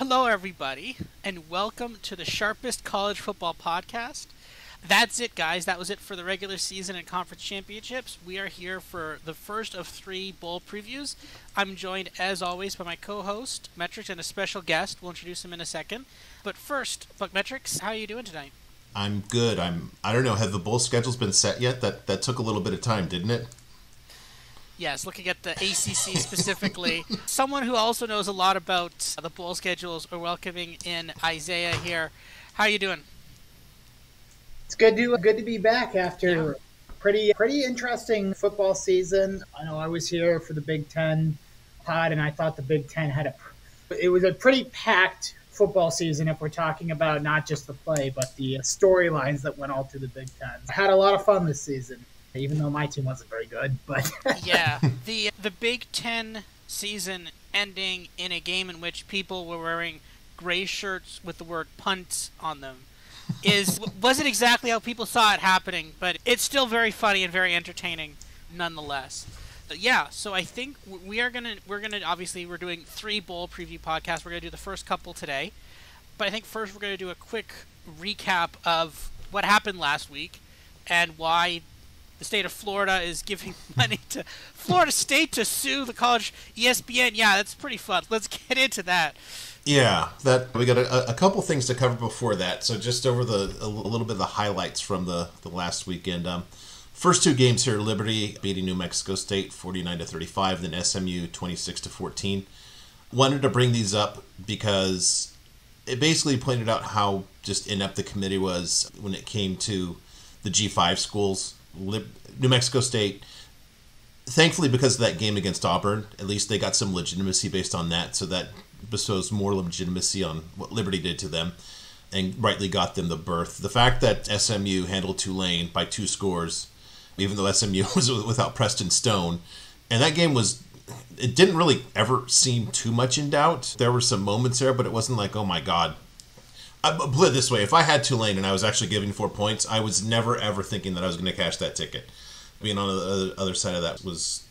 Hello, everybody, and welcome to the Sharpest College Football Podcast. That's it, guys. That was it for the regular season and conference championships. We are here for the first of three bowl previews. I'm joined, as always, by my co-host, Metrics, and a special guest. We'll introduce him in a second. But first, BuckMetrics, how are you doing tonight? I'm good. I don't know, have the bowl schedules been set yet? That took a little bit of time, didn't it? Yes, looking at the ACC specifically. Someone who also knows a lot about the bowl schedules, we're welcoming in Isaiah here. How are you doing? It's good to be back after pretty interesting football season. I know I was here for the Big Ten pod, and I thought the Big Ten it was a pretty packed football season if we're talking about not just the play, but the storylines that went all through the Big Ten. I had a lot of fun this season, even though my team wasn't very good. But yeah, the Big Ten season ending in a game in which people were wearing gray shirts with the word punt on them wasn't exactly how people saw it happening, but it's still very funny and very entertaining nonetheless. Yeah, so I think we're gonna obviously we're doing three bowl preview podcasts. We're gonna do the first couple today, but I think first we're gonna do a quick recap of what happened last week and why the state of Florida is giving money to Florida State to sue the college ESPN. Yeah, that's pretty fun. Let's get into that. Yeah, that we got a couple things to cover before that. So just over a little bit of the highlights from the last weekend. First two games here: Liberty beating New Mexico State 49-35, then SMU 26-14. Wanted to bring these up because it basically pointed out how just inept the committee was when it came to the G5 schools. New Mexico State, thankfully, because of that game against Auburn, at least they got some legitimacy based on that, so that bestows more legitimacy on what Liberty did to them and rightly got them the berth. The fact that SMU handled Tulane by 2 scores, even though SMU was without Preston Stone, and that game it didn't really ever seem too much in doubt. There were some moments there, but it wasn't like, oh my God. I put it this way, if I had Tulane and I was actually giving 4 points, I was never ever thinking that I was going to cash that ticket. Being on the other side of that was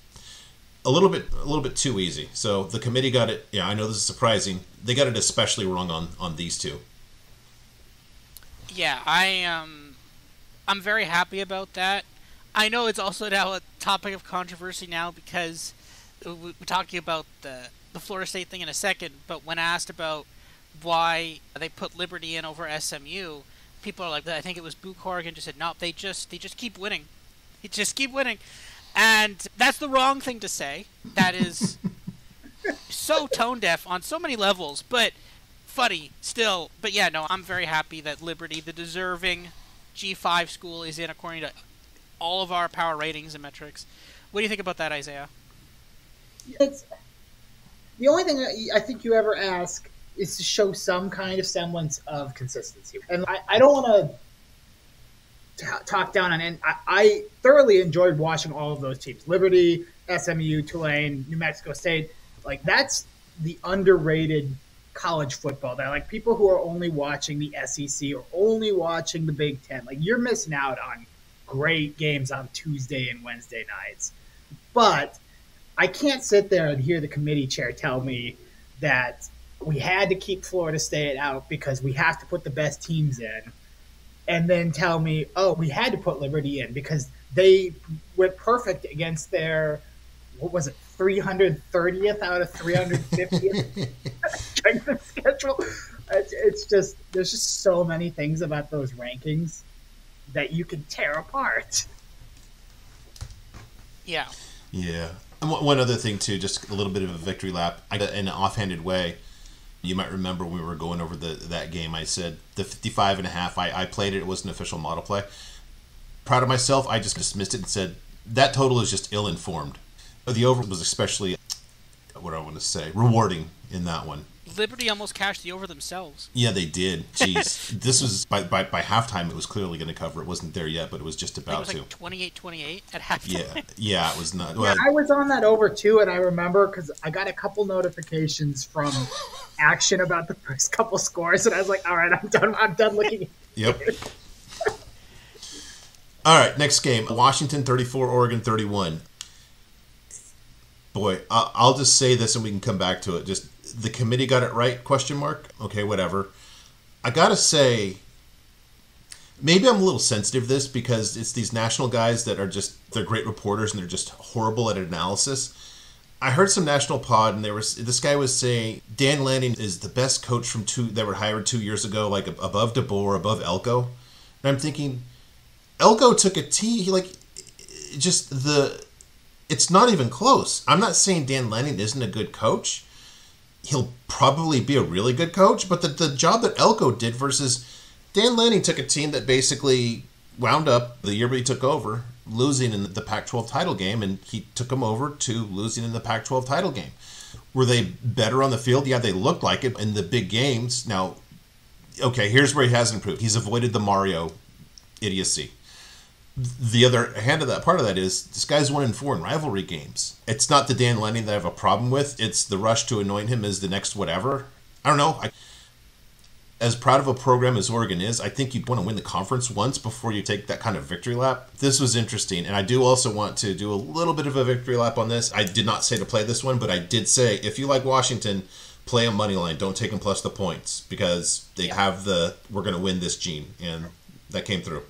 a little bit too easy. So the committee got it. Yeah, I know this is surprising. They got it especially wrong on these two. Yeah, I'm very happy about that. I know it's also now a topic of controversy now because we're talking about the Florida State thing in a second, but when asked about why they put Liberty in over SMU, people are like, I think it was Boo Corrigan just said, no, they just keep winning. They just keep winning. And that's the wrong thing to say. That is so tone deaf on so many levels, but funny still. But yeah, no, I'm very happy that Liberty, the deserving G5 school, is in according to all of our power ratings and metrics. What do you think about that, Isaiah? it's the only thing I think you ever ask is to show some kind of semblance of consistency. And I don't want to talk down on it. I thoroughly enjoyed watching all of those teams. Liberty, SMU, Tulane, New Mexico State. Like, that's the underrated college football. That, like, people who are only watching the SEC or only watching the Big Ten, like, you're missing out on great games on Tuesday and Wednesday nights. But I can't sit there and hear the committee chair tell me that we had to keep Florida State out because we have to put the best teams in, and then tell me, oh, we had to put Liberty in because they went perfect against their, what was it, 330th out of 350th strength of schedule. It's just, there's just so many things about those rankings that you can tear apart. Yeah. Yeah. And one other thing, too, just a little bit of a victory lap. In an offhanded way, you might remember when we were going over that game, I said the 55.5, I played it. It was an official model play. Proud of myself, I just dismissed it and said, that total is just ill-informed. The over was especially, what I want to say, rewarding in that one. Liberty almost cashed the over themselves. Yeah, they did. Jeez. This was, by halftime, it was clearly going to cover. It wasn't there yet, but it was just about to. It was like 28-28 at halftime. Yeah, it was not. Well, yeah, I was on that over, too, and I remember because I got a couple notifications from Action about the first couple scores, and I was like, all right, I'm done looking. Yep. All right, next game. Washington 34, Oregon 31. Boy, I'll just say this and we can come back to it. Just the committee got it right, ? Okay, whatever. I gotta say, maybe I'm a little sensitive to this because it's these national guys that are they're great reporters and they're just horrible at analysis. I heard some national pod and this guy was saying Dan Lanning is the best coach that were hired 2 years ago, like above DeBoer, above Elko. And I'm thinking, Elko took a T, it's not even close. I'm not saying Dan Lanning isn't a good coach. He'll probably be a really good coach, but the job that Elko did versus Dan Lanning took a team that basically wound up the year he took over losing in the Pac-12 title game, and he took them over to losing in the Pac-12 title game. Were they better on the field? Yeah, they looked like it in the big games. Now, okay, here's where he hasn't improved. He's avoided the Mario idiocy. The other hand of that, part of that is, this guy's 1-4 in rivalry games. It's not the Dan Lanning that I have a problem with. It's the rush to anoint him as the next whatever. I don't know. As proud of a program as Oregon is, I think you'd want to win the conference once before you take that kind of victory lap. This was interesting, and I do also want to do a little bit of a victory lap on this. I did not say to play this one, but I did say, if you like Washington, play a money line. Don't take them plus the points, because they have we're going to win this gene, and that came through.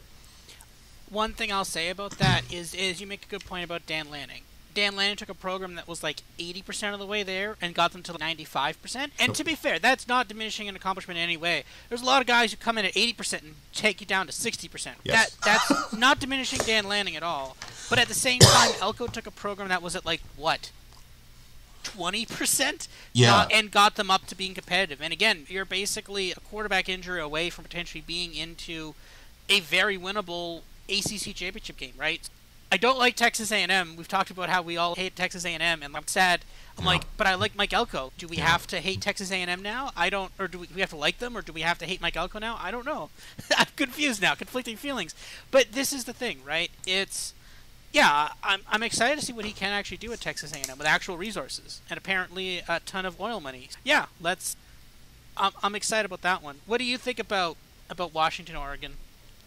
One thing I'll say about that is you make a good point about Dan Lanning. Dan Lanning took a program that was like 80% of the way there and got them to 95%. And to be fair, that's not diminishing an accomplishment in any way. There's a lot of guys who come in at 80% and take you down to 60%. Yes. That's not diminishing Dan Lanning at all. But at the same time, Elko took a program that was at 20%? Yeah. And got them up to being competitive. And again, you're basically a quarterback injury away from potentially being into a very winnable ACC championship game, right? I don't like Texas A&M. We've talked about how we all hate Texas A&M, and I'm sad. I'm like, but I like Mike Elko. Do we have to hate Texas A&M now? I don't. Or do we have to like them, or do we have to hate Mike Elko now? I don't know. I'm confused now, conflicting feelings. But this is the thing, right? I'm excited to see what he can actually do at Texas A&M with actual resources and apparently a ton of oil money. Yeah, I'm excited about that one. What do you think about Washington, Oregon,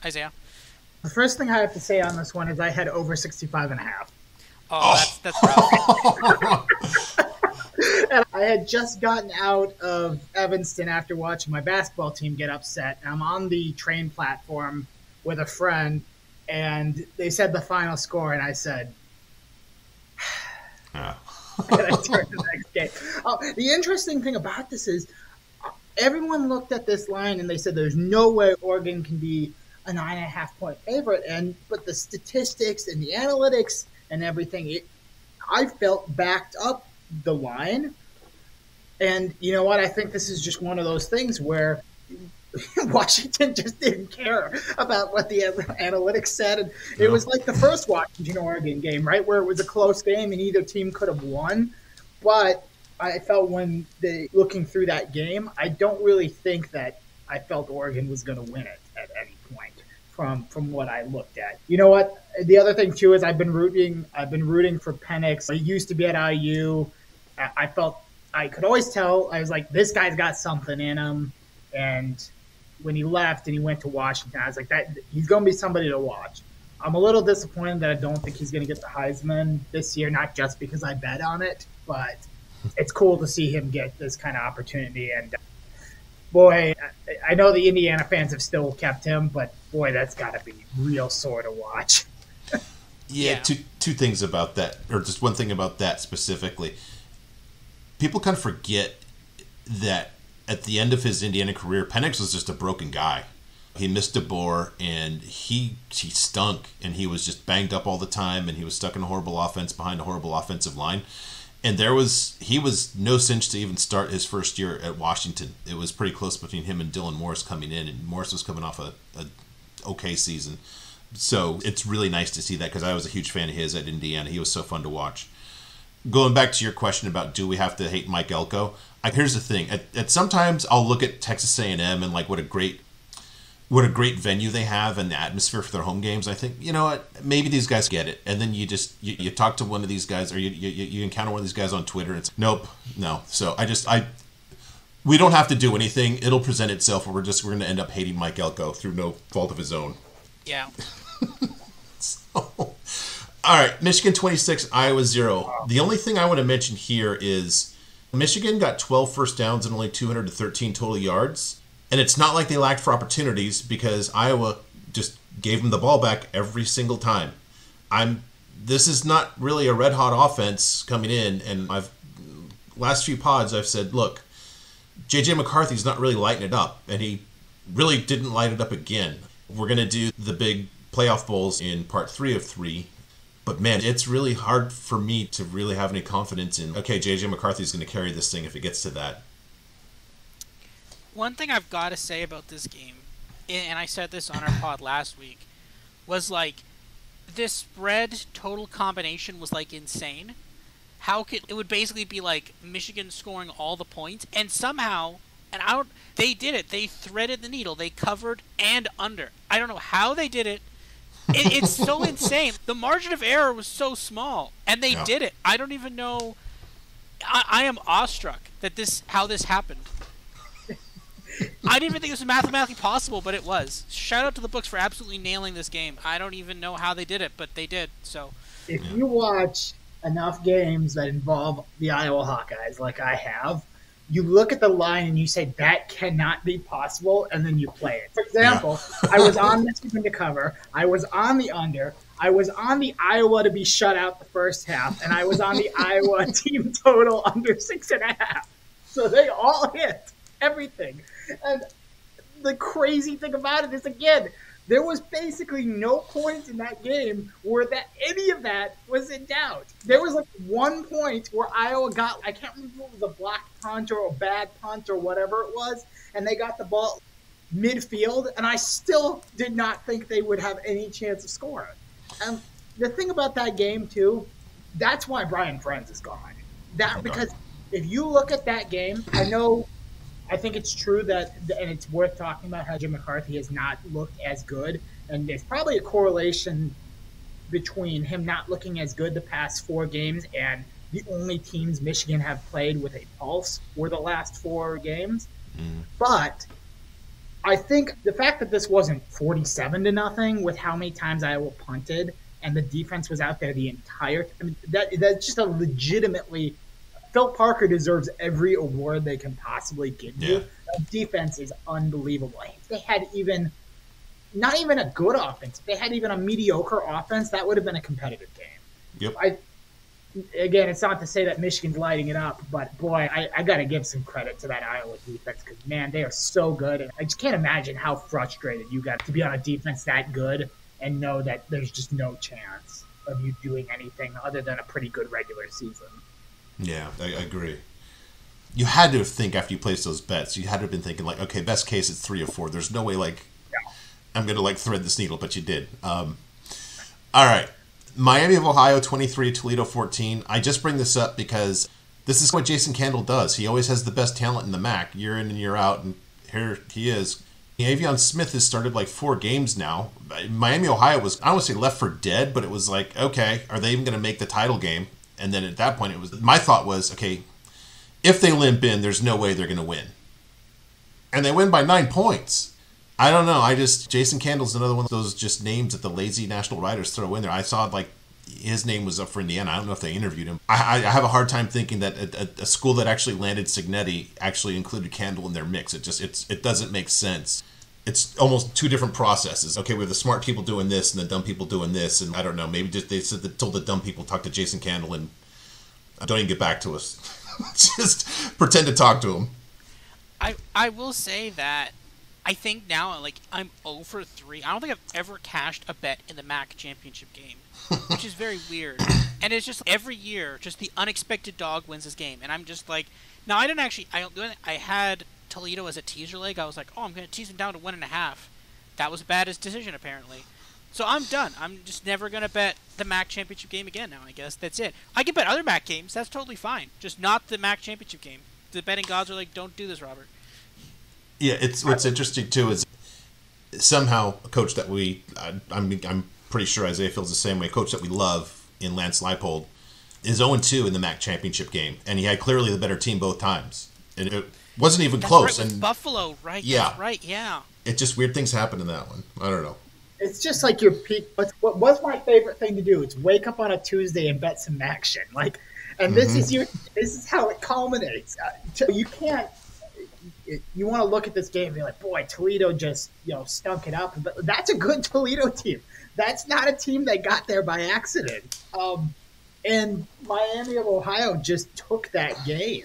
Isaiah? The first thing I have to say on this one is I had over 65.5. That's rough. And I had just gotten out of Evanston after watching my basketball team get upset. I'm on the train platform with a friend, and they said the final score, and I said, and I turned to the next game. The interesting thing about this is everyone looked at this line, and they said there's no way Oregon can be a 9.5-point favorite, but the statistics and the analytics and everything, I felt backed up the line. And you know what? I think this is just one of those things where Washington just didn't care about what the analytics said. And it was like the first Washington-Oregon game, right, where it was a close game and either team could have won. But I felt looking through that game, I don't really think that I felt Oregon was going to win it at any point from what I looked at. You know what? The other thing too is I've been rooting for Penix. He used to be at IU. I felt I could always tell. I was like, this guy's got something in him. And when he left and he went to Washington, I was like, he's going to be somebody to watch. I'm a little disappointed that I don't think he's going to get the Heisman this year, not just because I bet on it, but it's cool to see him get this kind of opportunity. And boy, I know the Indiana fans have still kept him, but boy, that's got to be real sore to watch. Yeah, two things about that, or just one thing about that specifically. People kind of forget that at the end of his Indiana career, Penix was just a broken guy. He missed DeBoer, and he stunk, and he was just banged up all the time, and he was stuck in a horrible offense behind a horrible offensive line. And he was no cinch to even start his first year at Washington. It was pretty close between him and Dylan Morris coming in, and Morris was coming off a okay season. So it's really nice to see that, because I was a huge fan of his at Indiana. He was so fun to watch. Going back to your question about do we have to hate Mike Elko, here's the thing. At sometimes I'll look at Texas A&M and like what a great venue they have and the atmosphere for their home games. I think, you know what, maybe these guys get it. And then you talk to one of these guys, or you encounter one of these guys on Twitter, and it's nope, no. So we don't have to do anything. It'll present itself, or we're going to end up hating Mike Elko through no fault of his own. Yeah. All right, Michigan 26, Iowa 0. The only thing I want to mention here is Michigan got 12 first downs and only 213 total yards. And it's not like they lacked for opportunities because Iowa just gave them the ball back every single time. This is not really a red hot offense coming in, and last few pods I've said, look, JJ McCarthy's not really lighting it up, and he really didn't light it up again. We're going to do the big playoff bowls in part 3 of 3. But man, it's really hard for me to really have any confidence in, okay, JJ McCarthy's going to carry this thing if it gets to that. One thing I've got to say about this game, and I said this on our pod last week, was like, this spread total combination was like insane. How could it would basically be like Michigan scoring all the points, and somehow, they did it. They threaded the needle. They covered and under. I don't know how they did it. It's so insane. The margin of error was so small, and they did it. I don't even know. I am awestruck that how this happened. I didn't even think it was mathematically possible, but it was. Shout out to the books for absolutely nailing this game. I don't even know how they did it, but they did. So, if you watch enough games that involve the Iowa Hawkeyes, like I have, you look at the line and you say, that cannot be possible, and then you play it. For example, I was on Michigan to cover. I was on the under. I was on the Iowa to be shut out the first half, and I was on the Iowa team total under 6.5. So they all hit everything. And the crazy thing about it is, again, there was basically no point in that game where any of that was in doubt. There was like one point where Iowa got, I can't remember if it was a blocked punt or a bad punt or whatever it was, and they got the ball midfield, and I still did not think they would have any chance of scoring. And the thing about that game, too, that's why Brian Friends is gone. Because if you look at that game, I think it's true that, and it's worth talking about how Jim McCarthy has not looked as good. And there's probably a correlation between him not looking as good the past 4 games and the only teams Michigan have played with a pulse were the last 4 games. But I think the fact that this wasn't 47-0 with how many times Iowa punted and the defense was out there the entire time, that's just a legitimately – Phil Parker deserves every award they can possibly give you. The defense is unbelievable. If they had not even a good offense, if they had even a mediocre offense, that would have been a competitive game. Again, it's not to say that Michigan's lighting it up, but boy, I got to give some credit to that Iowa defense because, man, they are so good. And I just can't imagine how frustrated you got to be on a defense that good and know that there's just no chance of you doing anything other than a pretty good regular season. Yeah, I agree. You had to think after you placed those bets, you had to have been thinking like, okay, best case it's 3 or 4. There's no way I'm going to thread this needle, but you did. All right. Miami of Ohio 23, Toledo 14. I just bring this up because this is what Jason Candle does. He always has the best talent in the MAC, year in and year out, and here he is. Avion Smith has started 4 games now. Miami, Ohio was, I don't want to say left for dead, but it was like, okay, are they even going to make the title game? And then at that point, my thought was, okay, if they limp in, there's no way they're going to win. And they win by 9 points. I don't know. Jason Candle's another one of those just names that the lazy national writers throw in there. I saw his name was up for Indiana. I don't know if they interviewed him. I have a hard time thinking that a school that actually landed Cignetti actually included Candle in their mix. It doesn't make sense. It's almost 2 different processes. Okay, we have the smart people doing this and the dumb people doing this, and I don't know. Maybe just they told the dumb people talk to Jason Candle and don't even get back to us. Just pretend to talk to him. I will say that I think now I'm 0 for 3. I don't think I've ever cashed a bet in the MAC championship game, which is very weird. And it's just every year, just the unexpected dog wins this game, and I'm just like, now I didn't actually. I had Toledo as a teaser leg. I was like, oh, I'm going to tease them down to 1.5. That was a bad decision, apparently. So I'm done. I'm just never going to bet the MAC championship game again now, I guess. That's it. I can bet other MAC games. That's totally fine. Just not the MAC championship game. The betting gods are like, don't do this, Robert. Yeah, what's interesting, too, is somehow a coach that I'm pretty sure Isaiah feels the same way, a coach that we love in Lance Leipold is 0-2 in the MAC championship game. And he had clearly the better team both times. And it wasn't even close. Right, and Buffalo, right? Yeah. That's right, yeah. It just weird things happen in that one. I don't know. It's just like your peak. What was my favorite thing to do? It's wake up on a Tuesday and bet some action. And this is how it culminates. You can't. You want to look at this game and be like, boy, Toledo just stunk it up, but that's a good Toledo team. That's not a team that got there by accident. And Miami of Ohio just took that game.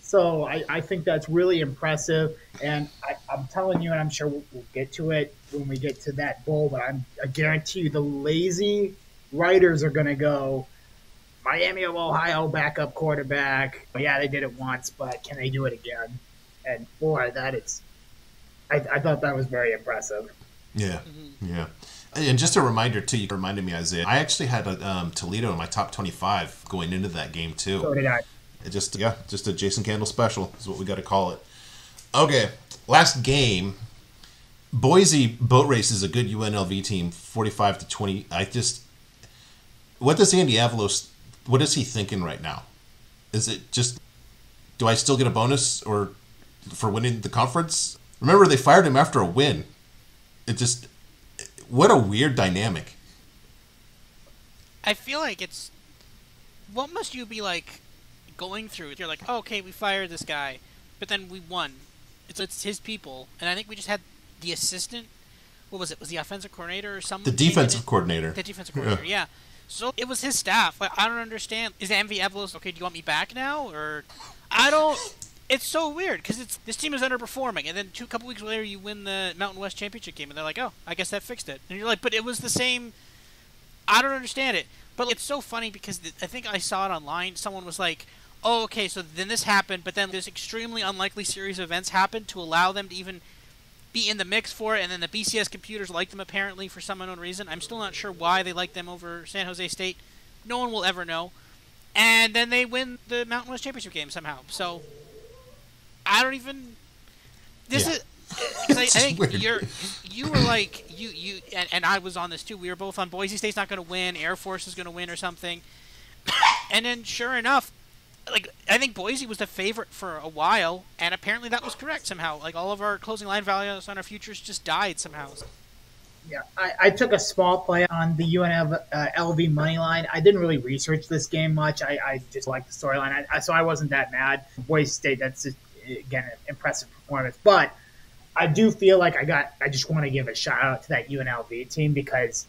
So I think that's really impressive. And I'm telling you, and I'm sure we'll get to it when we get to that bowl, but I guarantee you the lazy writers are going to go, Miami of Ohio backup quarterback. Yeah, they did it once, but can they do it again? And boy, I thought that was very impressive. Yeah, yeah. And just a reminder too, you reminded me, Isaiah, I actually had Toledo in my top 25 going into that game too. So did I. Just a Jason Candle special is what we got to call it. Okay, last game. Boise Boat Race is a good UNLV team, 45-20. What does Andy Avalos? What is he thinking right now? Is it just, do I still get a bonus or for winning the conference? Remember, they fired him after a win. What a weird dynamic. I feel like what must you be like going through? You're like, oh, okay, we fired this guy, but then we won. It's his people, and I think we just had the assistant. What was it? Was the offensive coordinator or something? The defensive coordinator. The defensive coordinator, yeah. So it was his staff. Like, I don't understand. Is Envy Evelos okay? Do you want me back now, or I don't? It's so weird because this team is underperforming, and then a couple weeks later you win the Mountain West Championship game, and they're like, oh, I guess that fixed it. And you're like, but it was the same. I don't understand it. But it's so funny because I think I saw it online. Someone was like, oh, okay, so then this happened, but then this extremely unlikely series of events happened to allow them to even be in the mix for it, and then the BCS computers like them apparently for some unknown reason. I'm still not sure why they like them over San Jose State. No one will ever know. And then they win the Mountain West Championship game somehow. So I don't even. This is because I think weird. you were like you and I was on this too. We were both on Boise State's not going to win, Air Force is going to win or something. And then sure enough, like I think Boise was the favorite for a while, and apparently that was correct somehow. Like all of our closing line values on our futures just died somehow. Yeah, I took a small play on the UNLV money line. I didn't really research this game much. I just liked the storyline, so I wasn't that mad. Boise State, that's just, again an impressive performance, but I do feel like I just want to give a shout out to that UNLV team because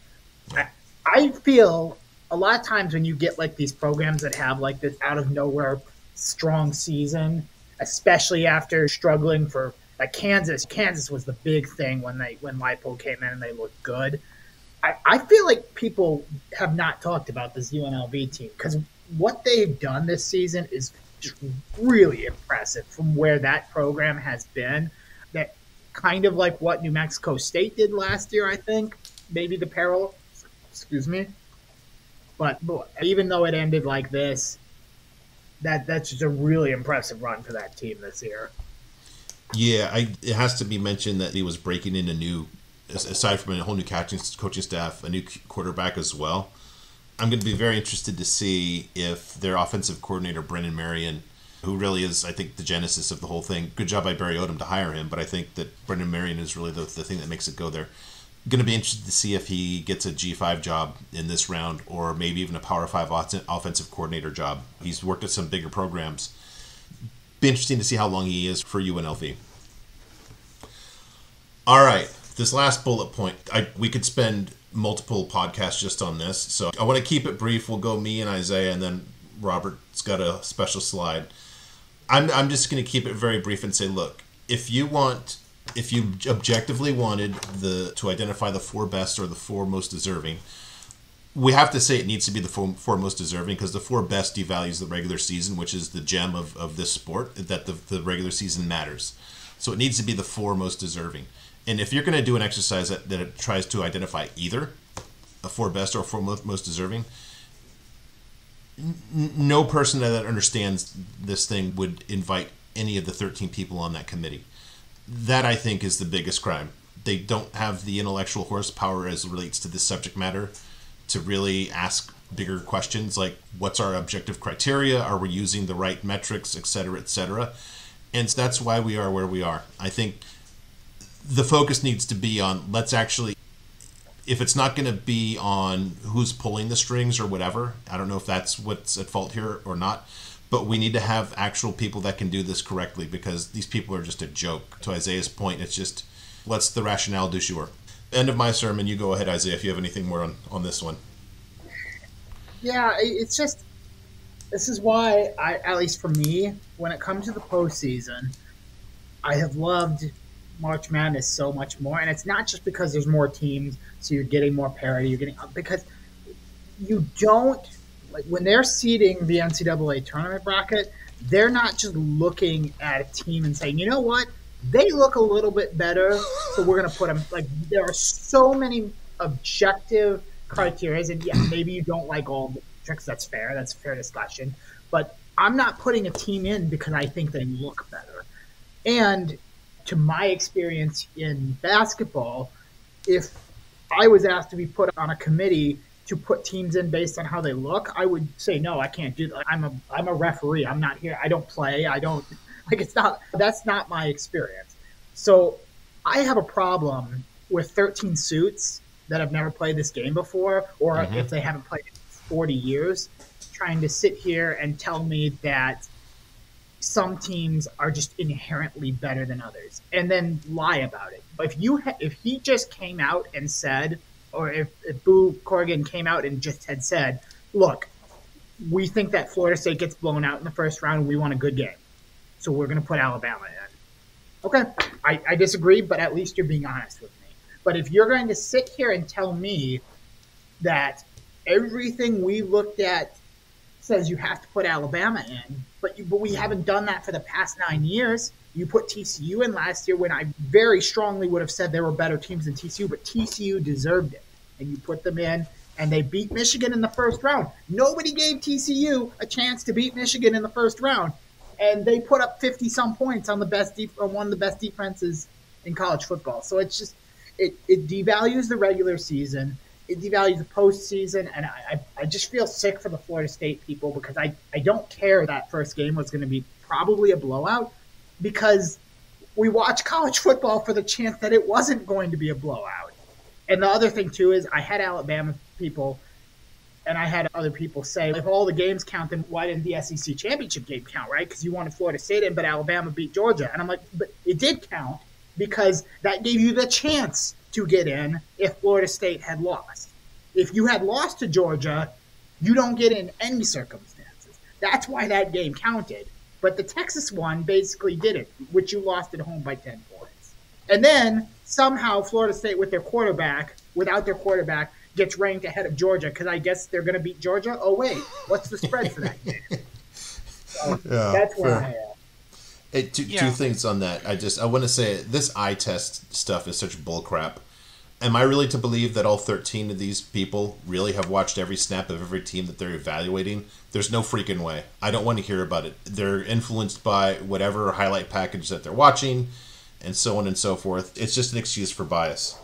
I feel a lot of times when you get like these programs that have like this out of nowhere strong season, especially after struggling for like Kansas was the big thing when Leipold came in and they looked good. I feel like people have not talked about this UNLV team because what they've done this season is just really impressive from where that program has been. That kind of like what New Mexico State did last year, I think. Maybe the parallel. Excuse me. But even though it ended like this, that's just a really impressive run for that team this year. Yeah, it has to be mentioned that he was breaking in a new, aside from a whole new coaching staff, a new quarterback as well. I'm going to be very interested to see if their offensive coordinator, Brennan Marion, who really is, I think, the genesis of the whole thing. Good job by Barry Odom to hire him, but I think that Brendan Marion is really the thing that makes it go there. Going to be interested to see if he gets a G5 job in this round or maybe even a Power 5 offensive coordinator job. He's worked at some bigger programs. Be interesting to see how long he is for UNLV. All right, this last bullet point, we could spend multiple podcasts just on this, so I want to keep it brief. We'll go me and Isaiah, and then Robert's got a special slide. I'm just going to keep it very brief and say, look, if you objectively wanted to identify the four best or the four most deserving, we have to say it needs to be the four most deserving because the four best devalues the regular season, which is the gem of this sport, that the regular season matters. So it needs to be the four most deserving. And if you're going to do an exercise that it tries to identify either a four best or four most deserving, no person that understands this thing would invite any of the 13 people on that committee. That, I think, is the biggest crime. They don't have the intellectual horsepower as it relates to this subject matter to really ask bigger questions like what's our objective criteria, are we using the right metrics, et cetera, et cetera. And that's why we are where we are. I think the focus needs to be on let's actually if it's not going to be on who's pulling the strings or whatever, I don't know if that's what's at fault here or not, but we need to have actual people that can do this correctly, because these people are just a joke. To Isaiah's point, it's just, let's the rationale du jour. End of my sermon. You go ahead, Isaiah, if you have anything more on this one. Yeah, it's just, this is why, at least for me, when it comes to the postseason, I have loved March Madness so much more. And it's not just because there's more teams, so you're getting more parity, because you don't, like when they're seeding the NCAA tournament bracket, they're not just looking at a team and saying, you know what, they look a little bit better, so we're going to put them. Like, there are so many objective criteria, and yeah, maybe you don't like all the tricks. That's fair. That's a fair discussion. But I'm not putting a team in because I think they look better. And to my experience in basketball, if I was asked to be put on a committee to put teams in based on how they look, I would say, no, I can't do that. I'm a referee. I'm not here. I don't play. I don't like, that's not my experience. So I have a problem with 13 suits that have never played this game before, or if they haven't played it in 40 years, trying to sit here and tell me that some teams are just inherently better than others, and then lie about it. If he just came out and said, or if Boo Corrigan came out and just had said, look, we think that Florida State gets blown out in the first round and we want a good game, so we're going to put Alabama in. Okay, I disagree, but at least you're being honest with me. But if you're going to sit here and tell me that everything we looked at says you have to put Alabama in, but we haven't done that for the past 9 years. You put TCU in last year when I very strongly would have said there were better teams than TCU, but TCU deserved it. And you put them in, and they beat Michigan in the first round. Nobody gave TCU a chance to beat Michigan in the first round, and they put up 50-some points on one of the best defenses in college football. So it's just it devalues the regular season. It devalues the postseason, and I just feel sick for the Florida State people, because I don't care that first game was going to be probably a blowout, because we watch college football for the chance that it wasn't going to be a blowout. And the other thing, too, is I had Alabama people and I had other people say, if all the games count, then why didn't the SEC championship game count, right? Because you wanted Florida State in, but Alabama beat Georgia. And I'm like, but it did count, because that gave you the chance to get in if Florida State had lost. If you had lost to Georgia, you don't get in any circumstances. That's why that game counted. But the Texas one basically didn't, which you lost at home by 10 points. And then somehow Florida State without their quarterback, gets ranked ahead of Georgia, because I guess they're going to beat Georgia. Oh, wait, what's the spread for that game? So that's where I am. Hey, two things on that. I want to say this eye test stuff is such bull crap. Am I really to believe that all 13 of these people really have watched every snap of every team that they're evaluating? There's no freaking way. I don't want to hear about it. They're influenced by whatever highlight package that they're watching, and so on and so forth. It's just an excuse for bias.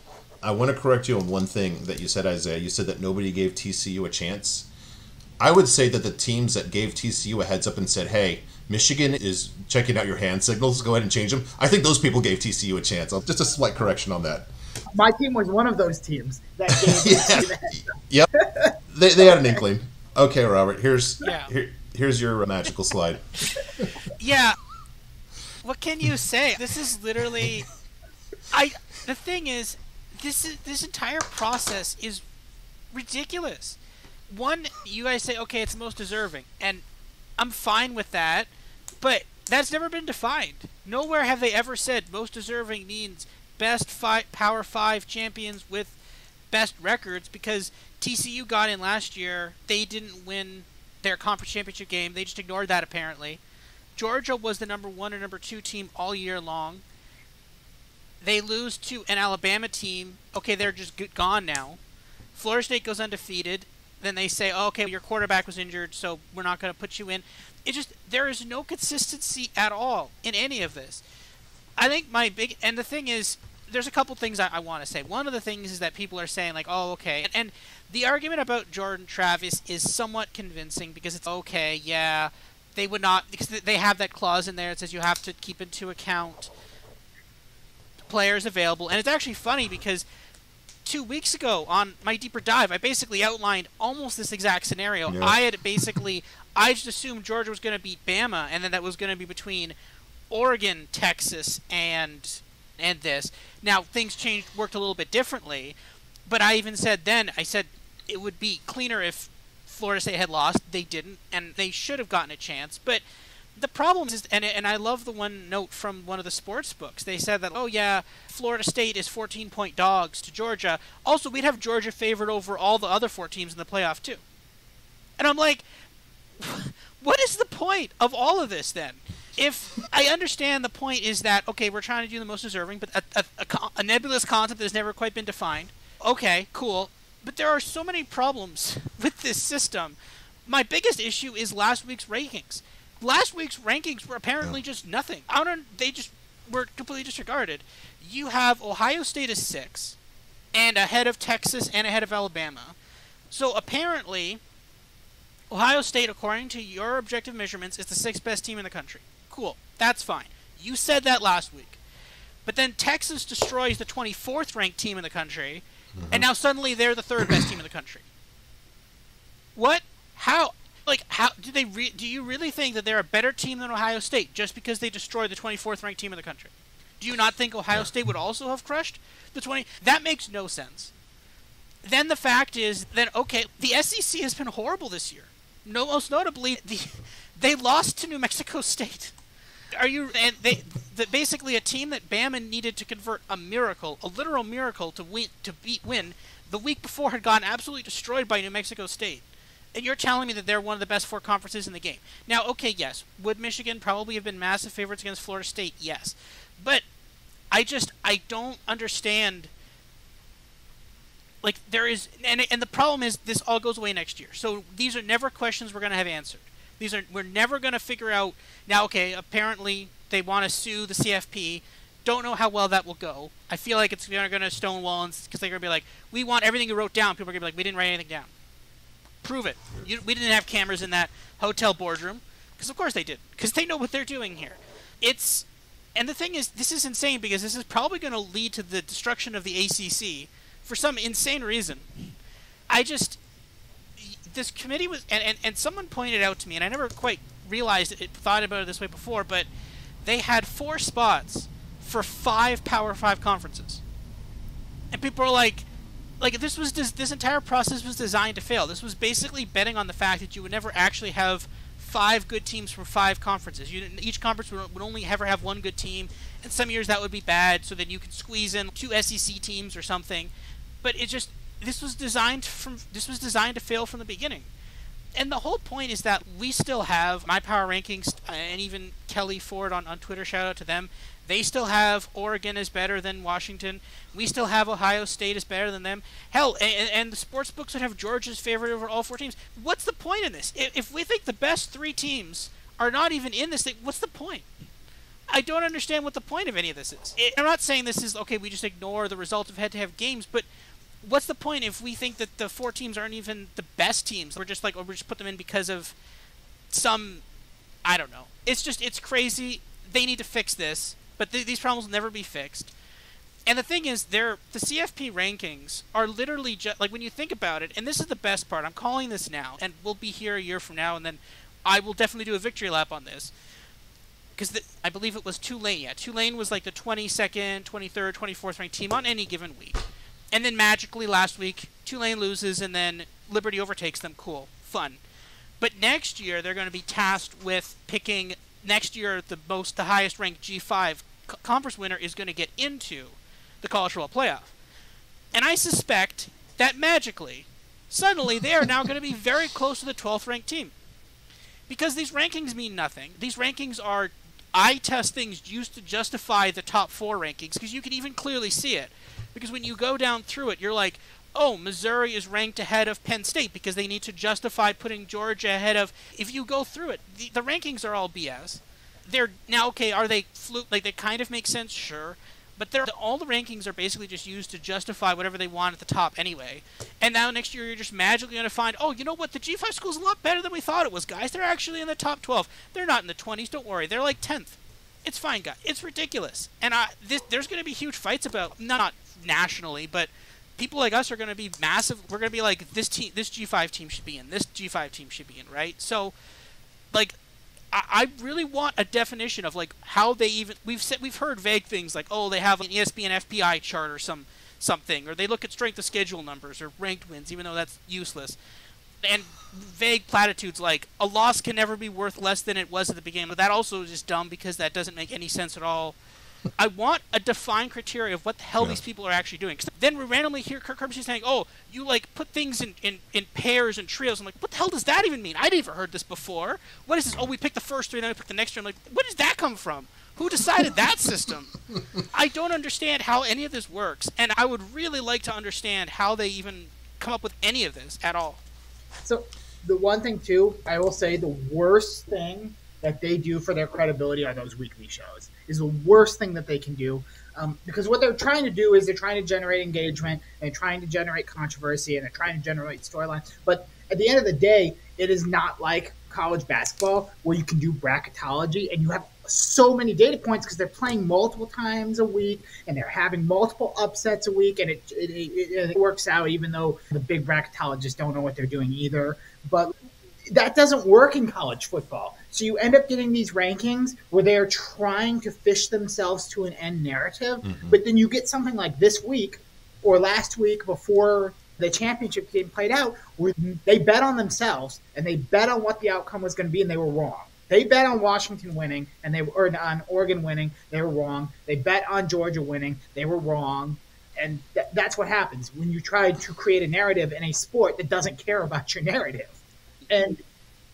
I want to correct you on one thing that you said, Isaiah. You said that nobody gave TCU a chance. I would say that the teams that gave TCU a heads up and said, hey, Michigan is checking out your hand signals, go ahead and change them. I think those people gave TCU a chance. Just a slight correction on that. My team was one of those teams that gave TCU the heads up. Yep. They had an inkling. Okay, Robert, here's your magical slide. Yeah. What can you say? This is literally... The thing is, this entire process is ridiculous. One, you guys say, okay, it's most deserving, and I'm fine with that, but that's never been defined. Nowhere have they ever said most deserving means best Power 5 champions with best records, because TCU got in last year. They didn't win their conference championship game. They just ignored that, apparently. Georgia was the number 1 or number 2 team all year long. They lose to an Alabama team. Okay, they're just gone now. Florida State goes undefeated. Then they say, oh, okay, your quarterback was injured, so we're not going to put you in. There is no consistency at all in any of this. I think and the thing is, there's a couple things I want to say. One of the things is that people are saying, like, oh, okay. And the argument about Jordan Travis is somewhat convincing, because it's okay, yeah, they would not, because they have that clause in there that says you have to keep into account players available. And it's actually funny, because 2 weeks ago on my deeper dive, I basically outlined almost this exact scenario. Yeah. I just assumed Georgia was going to beat Bama, and then that was going to be between Oregon, Texas, and this. Now, things worked a little bit differently, but I even said then, I said it would be cleaner if Florida State had lost. They didn't, and they should have gotten a chance. But the problem is, and I love the one note from one of the sports books. They said that, oh yeah, Florida State is 14-point dogs to Georgia. Also, we'd have Georgia favored over all the other 4 teams in the playoff too. And I'm like, what is the point of all of this then? If I understand the point is that, okay, we're trying to do the most deserving, but a nebulous concept that has never quite been defined. Okay, cool. But there are so many problems with this system. My biggest issue is last week's rankings. Last week's rankings were apparently just nothing. They just were completely disregarded. You have Ohio State as 6, and ahead of Texas and ahead of Alabama. So apparently, Ohio State, according to your objective measurements, is the 6th best team in the country. Cool. That's fine. You said that last week. But then Texas destroys the 24th ranked team in the country, and now suddenly they're the 3rd best team in the country. What? How? Like, how do you really think that they're a better team than Ohio State just because they destroyed the 24th ranked team in the country? Do you not think Ohio State would also have crushed the 20? That makes no sense. Then the fact is, okay, the SEC has been horrible this year. Most notably, they lost to New Mexico State. Basically a team that Bama needed to convert a literal miracle to win, the week before had gotten absolutely destroyed by New Mexico State. And you're telling me that they're one of the best 4 conferences in the game. Now, okay, yes, would Michigan probably have been massive favorites against Florida State? Yes. But I don't understand. Like, there is, and the problem is this all goes away next year. So these are never questions we're going to have answered. We're never going to figure out. Now, okay, apparently they want to sue the CFP. Don't know how well that will go. I feel like it's going to stonewall because they're going to be like, we want everything you wrote down. People are going to be like, we didn't write anything down. Prove it. We didn't have cameras in that hotel boardroom. Because of course they did. Because they know what they're doing here. And the thing is, this is insane because this is probably going to lead to the destruction of the ACC for some insane reason. This committee was, and someone pointed out to me, and I never quite realized thought about it this way before, but they had 4 spots for 5 Power 5 conferences. And people are like this entire process was designed to fail. This was basically betting on the fact that you would never actually have 5 good teams from 5 conferences. Each conference would only ever have 1 good team, and some years that would be bad, so then you could squeeze in 2 SEC teams or something. But this was designed to fail from the beginning. And the whole point is that we still have my power rankings, and even Kelly Ford on Twitter, shout out to them. They still have Oregon is better than Washington. We still have Ohio State is better than them. Hell, and the sports books would have Georgia's favorite over all 4 teams. What's the point in this? If we think the best 3 teams are not even in this thing, what's the point? I don't understand what the point of any of this is. I'm not saying this is, okay, we just ignore the result of head-to-head games, but what's the point if we think that the 4 teams aren't even the best teams? We're just put them in because of some, I don't know. It's crazy. They need to fix this, but these problems will never be fixed. And the thing is, the CFP rankings are literally just, like, when you think about it, and this is the best part, I'm calling this now, and we'll be here a year from now, and then I will definitely do a victory lap on this. Because I believe it was Tulane. Yeah, Tulane was like the 22nd, 23rd, 24th ranked team on any given week. And then magically last week, Tulane loses, and then Liberty overtakes them. Cool. Fun. But next year, they're going to be tasked with picking, next year, the highest ranked G5 conference winner is going to get into the college football playoff. And I suspect that magically, suddenly, they are now going to be very close to the 12th ranked team. Because these rankings mean nothing. These rankings are eye test things used to justify the top 4 rankings, because you can even clearly see it. Because when you go down through it, you're like, oh, Missouri is ranked ahead of Penn State because they need to justify putting Georgia ahead of... If you go through it, the rankings are all BS. They're now, okay, are they they kind of make sense? Sure. But all the rankings are basically just used to justify whatever they want at the top anyway. And now next year you're just magically going to find, oh, you know what? The G5 school's a lot better than we thought it was, guys. They're actually in the top 12. They're not in the 20s. Don't worry. They're like 10th. It's fine, guys. It's ridiculous. And there's going to be huge fights about, not nationally, but people like us are going to be massive. We're going to be like, this G5 team should be in, this G5 team should be in, right? So, like, I really want a definition of like how they even. We've heard vague things like, oh, they have an ESPN FPI chart or something, or they look at strength of schedule numbers or ranked wins, even though that's useless. And vague platitudes like a loss can never be worth less than it was at the beginning. But that also is just dumb because that doesn't make any sense at all. I want a defined criteria of what the hell these people are actually doing. 'Cause then we randomly hear Kirk Herbstreit saying, oh, you like put things in pairs and trios. I'm like, what the hell does that even mean? I'd never heard this before. What is this? Oh, we pick the first three, then we pick the next three. I'm like, where does that come from? Who decided that system? I don't understand how any of this works. And I would really like to understand how they even come up with any of this at all. So the one thing, too, I will say the worst thing that they do for their credibility are those weekly shows. Is the worst thing that they can do. Because what they're trying to do is they're trying to generate engagement, and they're trying to generate controversy, and they're trying to generate storylines. But at the end of the day, it is not like college basketball where you can do bracketology and you have so many data points because they're playing multiple times a week and they're having multiple upsets a week, and it works out even though the big bracketologists don't know what they're doing either. But that doesn't work in college football. So you end up getting these rankings where they're trying to fish themselves to an end narrative, but then you get something like this week or last week before the championship game played out where they bet on themselves and they bet on what the outcome was going to be, and they were wrong. They bet on Washington winning or on Oregon winning. They were wrong. They bet on Georgia winning. They were wrong. And that's what happens when you try to create a narrative in a sport that doesn't care about your narrative. And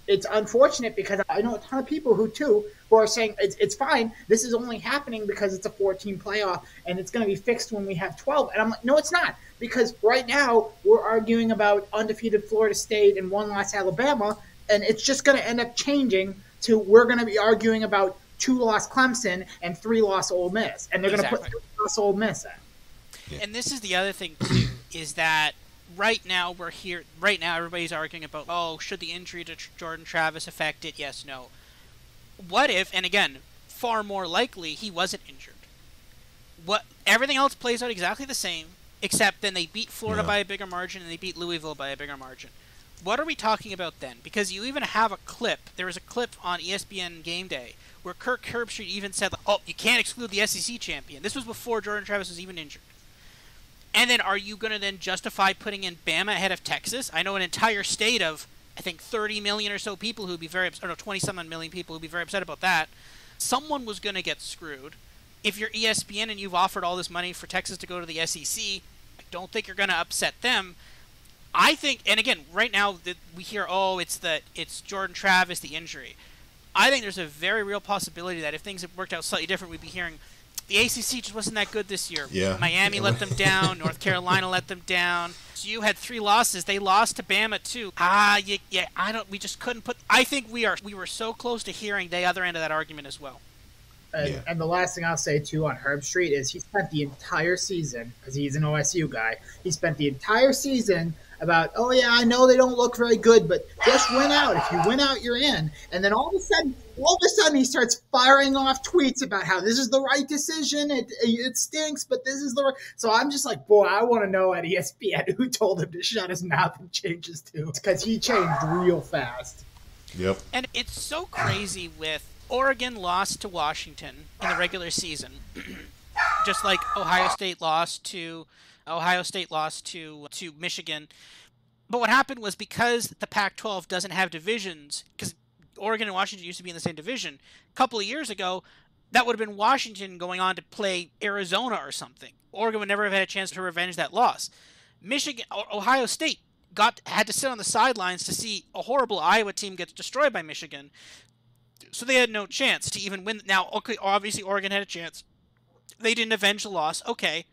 it's unfortunate because I know a ton of people who are saying it's fine. This is only happening because it's a 14 playoff and it's going to be fixed when we have 12. And I'm like, no, it's not. Because right now we're arguing about undefeated Florida State and one-loss Alabama, and it's just going to end up changing to we're going to be arguing about 2-loss Clemson and 3-loss Ole Miss. And they're going to put 3-loss Ole Miss in. And this is the other thing, too, is that right now we're here. Right now, everybody's arguing about, oh, should the injury to Jordan Travis affect it? Yes, no. What if, and again, far more likely, he wasn't injured? What everything else plays out exactly the same, except then they beat Florida by a bigger margin and they beat Louisville by a bigger margin. What are we talking about then? Because you even have a clip. There was a clip on ESPN Game Day where Kirk Herbstreit even said, oh, you can't exclude the SEC champion. This was before Jordan Travis was even injured. And then are you going to then justify putting in Bama ahead of Texas? I know an entire state of, I think, 30 million or so people who would be very upset, or no, 20-some million people who would be very upset about that. Someone was going to get screwed. If you're ESPN and you've offered all this money for Texas to go to the SEC, I don't think you're going to upset them. I think, and again, right now we hear, oh, it's Jordan Travis, the injury. I think there's a very real possibility that if things had worked out slightly different, we'd be hearing, the ACC just wasn't that good this year. Yeah. Miami let them down. North Carolina let them down. So you had 3 losses. They lost to Bama too. We just couldn't put. I think we were so close to hearing the other end of that argument as well. And the last thing I'll say too on Herbstreit is he spent the entire season, because he's an OSU guy. He spent the entire season about, oh yeah, I know they don't look very good, but just win out. If you win out, you're in. And then all of a sudden, he starts firing off tweets about how this is the right decision. It stinks, but this is the right. So I'm just like, boy, I want to know at ESPN who told him to shut his mouth and change his tune, because he changed real fast. Yep. And it's so crazy with Oregon lost to Washington in the regular season, just like Ohio State lost to Michigan. But what happened was, because the Pac-12 doesn't have divisions, because Oregon and Washington used to be in the same division, a couple of years ago, that would have been Washington going on to play Arizona or something. Oregon would never have had a chance to revenge that loss. Ohio State had to sit on the sidelines to see a horrible Iowa team get destroyed by Michigan. So they had no chance to even win. Now, okay, obviously Oregon had a chance. They didn't avenge the loss. Okay,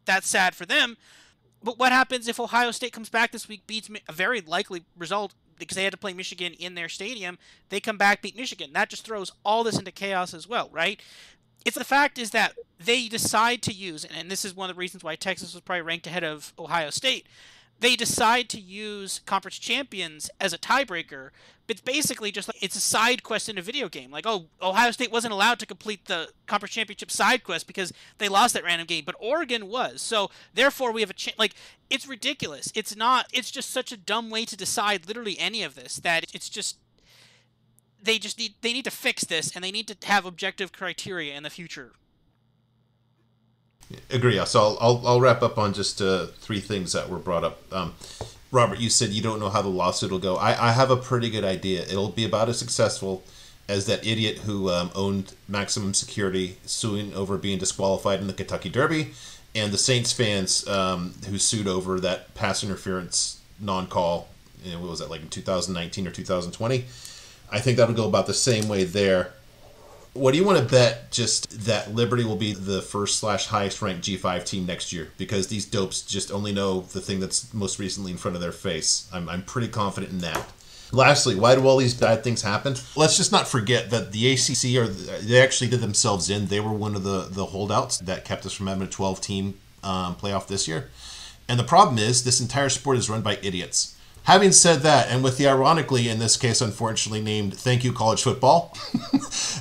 that's sad for them. But what happens if Ohio State comes back this week, beats a very likely result, because they had to play Michigan in their stadium? They come back, beat Michigan. That just throws all this into chaos as well, right? The fact is that they decide to use, and this is one of the reasons why Texas was probably ranked ahead of Ohio State, they decide to use conference champions as a tiebreaker. It's basically just like it's a side quest in a video game. Like, oh, Ohio State wasn't allowed to complete the conference championship side quest because they lost that random game, but Oregon was. So therefore, we have a chance. Like, it's ridiculous. It's not. It's just such a dumb way to decide literally any of this that it's just they need to fix this, and they need to have objective criteria in the future. Agree. So I'll wrap up on just 3 things that were brought up. Robert, you said you don't know how the lawsuit will go. I have a pretty good idea. It'll be about as successful as that idiot who owned Maximum Security suing over being disqualified in the Kentucky Derby, and the Saints fans who sued over that pass interference non-call. What was that, like in 2019 or 2020? I think that'll go about the same way there. What do you want to bet just that Liberty will be the first/highest ranked G5 team next year? Because these dopes just only know the thing that's most recently in front of their face. I'm pretty confident in that. Lastly, why do all these bad things happen? Let's just not forget that the ACC, they actually did themselves in. They were one of the holdouts that kept us from having a 12-team playoff this year. And the problem is this entire sport is run by idiots. Having said that, and with the ironically, in this case, unfortunately named Thank You College Football,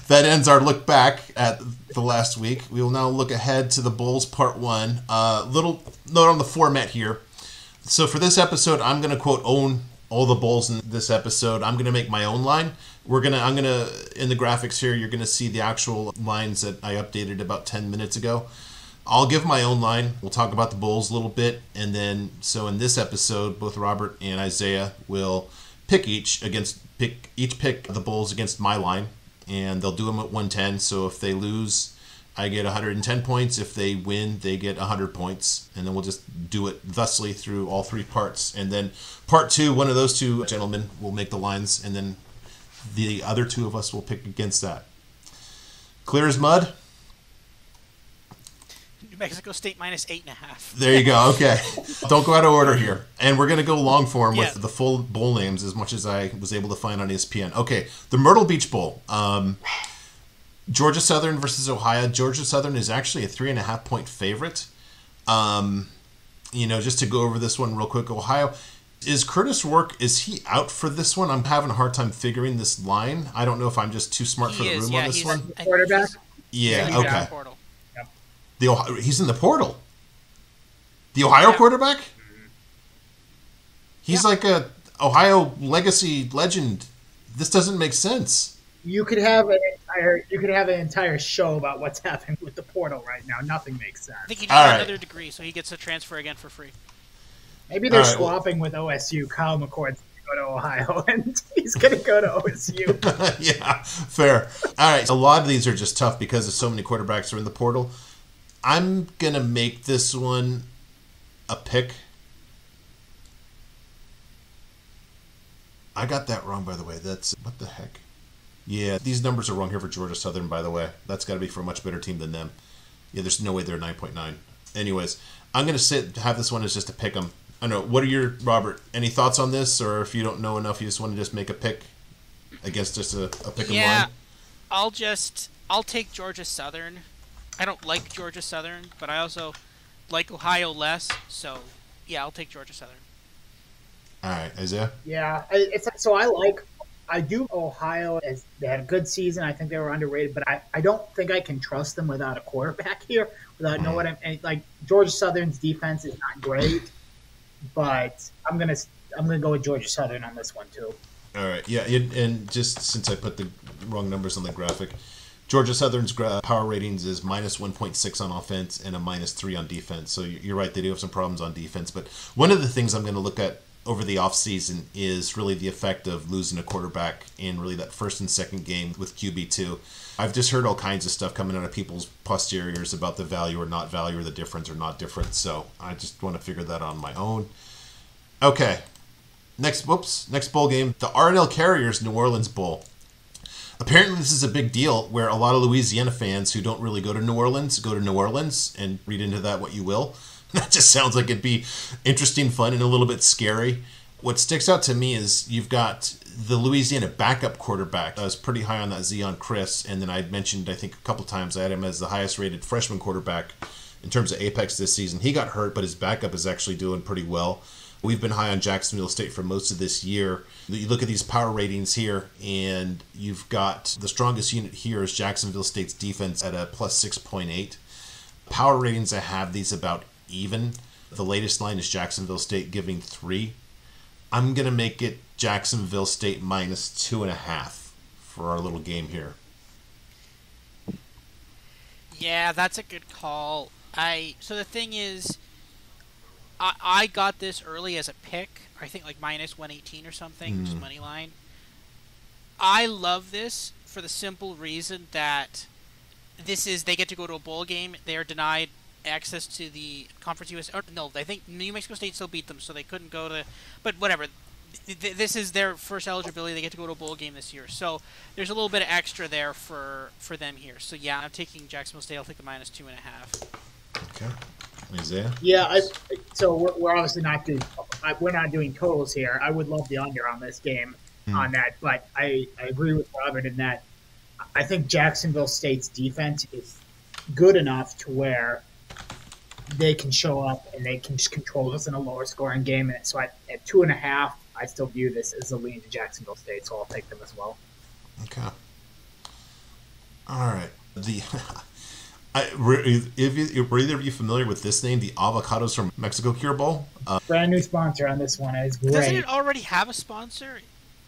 that ends our look back at the last week. We will now look ahead to the Bowls Part 1. Little note on the format here. So for this episode, I'm going to quote own all the bowls in this episode. I'm going to make my own line. I'm going to, in the graphics here, you're going to see the actual lines that I updated about 10 minutes ago. I'll give my own line. We'll talk about the Bulls a little bit. And then, so in this episode, both Robert and Isaiah will pick the Bulls against my line. And they'll do them at 110. So if they lose, I get 110 points. If they win, they get 100 points. And then we'll just do it thusly through all 3 parts. And then part 2, one of those 2 gentlemen will make the lines. And then the other 2 of us will pick against that. Clear as mud? Mexico State minus 8.5. There you go. Okay. Don't go out of order here. And we're going to go long form with the full bowl names as much as I was able to find on ESPN. Okay. The Myrtle Beach Bowl. Georgia Southern versus Ohio. Georgia Southern is actually a 3.5 point favorite. Just to go over this one real quick. Ohio. Is Curtis Work, is he out for this one? I'm having a hard time figuring this line. I don't know if I'm just too smart for the room on this one. Quarterback? Yeah, okay. He's in the portal. The Ohio quarterback? He's like a Ohio legacy legend. This doesn't make sense. You could have an entire show about what's happening with the portal right now. Nothing makes sense. I think he just got another degree, so he gets to transfer again for free. Maybe they're swapping with OSU. Kyle McCord's going to go to Ohio, and he's going to go to OSU. Yeah, fair. All right, a lot of these are just tough because of so many quarterbacks are in the portal. I'm going to make this one a pick. I got that wrong, by the way. That's, what the heck? Yeah, these numbers are wrong here for Georgia Southern, by the way. That's got to be for a much better team than them. Yeah, there's no way they're 9.9. Anyways, I'm going to have this one as just a pick 'em. I don't know. What are Robert, any thoughts on this? Or if you don't know enough, you just want to just make a pick against just a pick 'em line? I'll take Georgia Southern. I don't like Georgia Southern, but I also like Ohio less. So, yeah, I'll take Georgia Southern. All right, Isaiah? Yeah, I do Ohio. They had a good season. I think they were underrated, but I don't think I can trust them without a quarterback here. Without know what I'm like. Georgia Southern's defense is not great, but I'm gonna go with Georgia Southern on this one too. All right, yeah, and just since I put the wrong numbers on the graphic. Georgia Southern's power ratings is minus 1.6 on offense and a minus 3 on defense. So you're right, they do have some problems on defense. But one of the things I'm going to look at over the offseason is really the effect of losing a quarterback in really that first and second game with QB2. I've just heard all kinds of stuff coming out of people's posteriors about the value or not value or the difference or not difference. So I just want to figure that out on my own. Okay. Next bowl game, the R&L Carriers New Orleans Bowl. Apparently this is a big deal where a lot of Louisiana fans who don't really go to New Orleans and read into that what you will. That just sounds like it'd be interesting, fun, and a little bit scary. What sticks out to me is you've got the Louisiana backup quarterback. I was pretty high on that Zion Chris, and then I mentioned, I think a couple times, I had him as the highest rated freshman quarterback in terms of Apex this season. He got hurt, but his backup is actually doing pretty well. We've been high on Jacksonville State for most of this year. You look at these power ratings here, and you've got the strongest unit here is Jacksonville State's defense at a plus 6.8. Power ratings, I have these about even. The latest line is Jacksonville State giving 3. I'm going to make it Jacksonville State minus 2.5 for our little game here. Yeah, that's a good call. So the thing is, I got this early as a pick. I think like minus 118 or something, just money line. I love this for the simple reason that they get to go to a bowl game. They are denied access to the Conference USA. Or, no, I think New Mexico State still beat them, so they couldn't go to. But whatever. This is their first eligibility. They get to go to a bowl game this year, so there's a little bit of extra there for them here. So yeah, I'm taking Jacksonville State. I'll take the minus 2.5. Okay, Isaiah. Yeah, so we're obviously not doing we're not doing totals here. I would love the under on this game on that, but I agree with Robert in that I think Jacksonville State's defense is good enough to where they can show up and they can just control this in a lower scoring game. And so at 2.5, I still view this as a lean to Jacksonville State, so I'll take them as well. Okay. All right. Were either of you familiar with this name, the Avocados from Mexico Cure Bowl? Brand new sponsor on this one. It's great. Doesn't it already have a sponsor?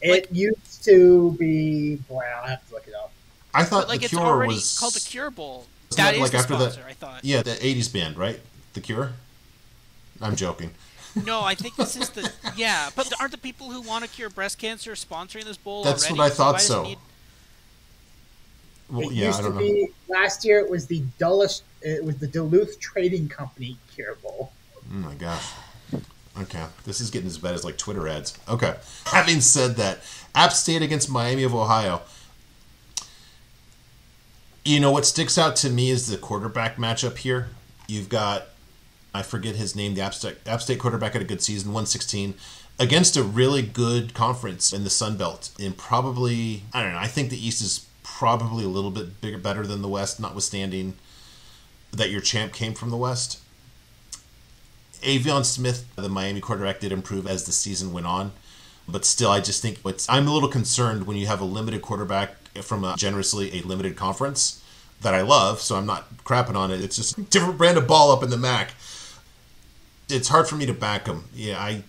It used to be. Boy, I'll have to look it up. I thought the it's Cure already was called the Cure Bowl. That is like the after sponsor, that, I thought. Yeah, the 80s band, right? The Cure? I'm joking. No, I think this is the... Yeah, but aren't the people who want to cure breast cancer sponsoring this bowl That's already? what I thought Why does so. it need... Well, it used to be last year. It was the Duluth Trading Company Cure Bowl. Oh my gosh. Okay, this is getting as bad as like Twitter ads. Okay, having said that, App State against Miami of Ohio. You know what sticks out to me is the quarterback matchup here. You've got, I forget his name, the App State quarterback had a good season, 116, against a really good conference in the Sun Belt. And probably, I don't know, I think the East is probably a little bit better than the West, notwithstanding that your champ came from the West. Avion Smith, the Miami quarterback, did improve as the season went on. But still, I just think I'm a little concerned when you have a limited quarterback from generously a limited conference that I love, so I'm not crapping on it. It's just a different brand of ball up in the MAC. It's hard for me to back them. Yeah,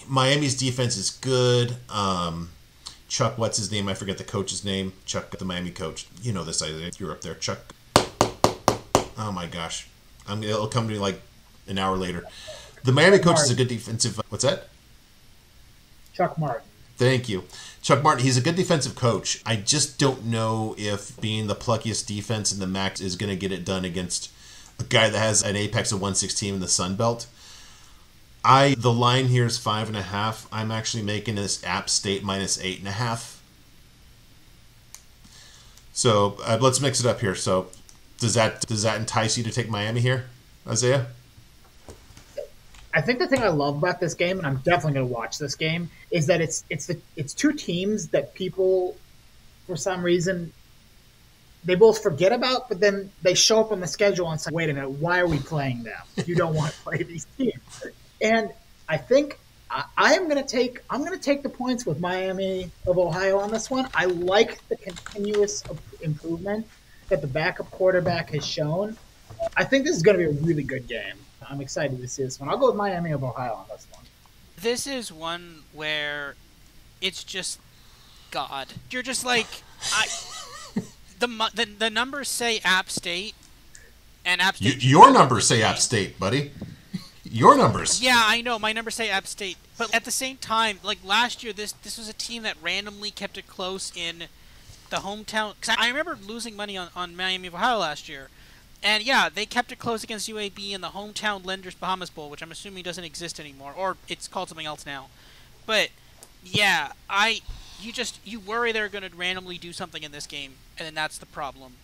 Miami's defense is good. Chuck, what's his name? I forget the coach's name. Chuck, the Miami coach. You know this, Isaiah. You're up there. Chuck. Oh my gosh. It'll come to me like an hour later. The Miami coach is a good defensive... What's that? Chuck Martin. Thank you. Chuck Martin, he's a good defensive coach. I just don't know if being the pluckiest defense in the MAC is going to get it done against a guy that has an apex of 116 in the Sun Belt. The line here is 5.5. I'm actually making this App State minus 8.5. So let's mix it up here. So does that entice you to take Miami here, Isaiah? I think the thing I love about this game, and I'm definitely going to watch this game, is that it's two teams that people, for some reason, they both forget about, but then they show up on the schedule and say, wait a minute, why are we playing them? You don't want to play these teams. And I think I'm going to take the points with Miami of Ohio on this one. I like the continuous improvement that the backup quarterback has shown. I think this is going to be a really good game. I'm excited to see this one. I'll go with Miami of Ohio on this one. This is one where it's just God. You're just like, the numbers say App State, and App State. Your numbers say App State, buddy. Your numbers. Yeah, I know. My numbers say App State, but at the same time, like last year, this was a team that randomly kept it close in the hometown. Because I remember losing money on Miami of Ohio last year. And yeah, they kept it close against UAB in the hometown Lenders Bahamas Bowl, which I'm assuming doesn't exist anymore, or it's called something else now. But yeah, you worry they're going to randomly do something in this game, and then that's the problem.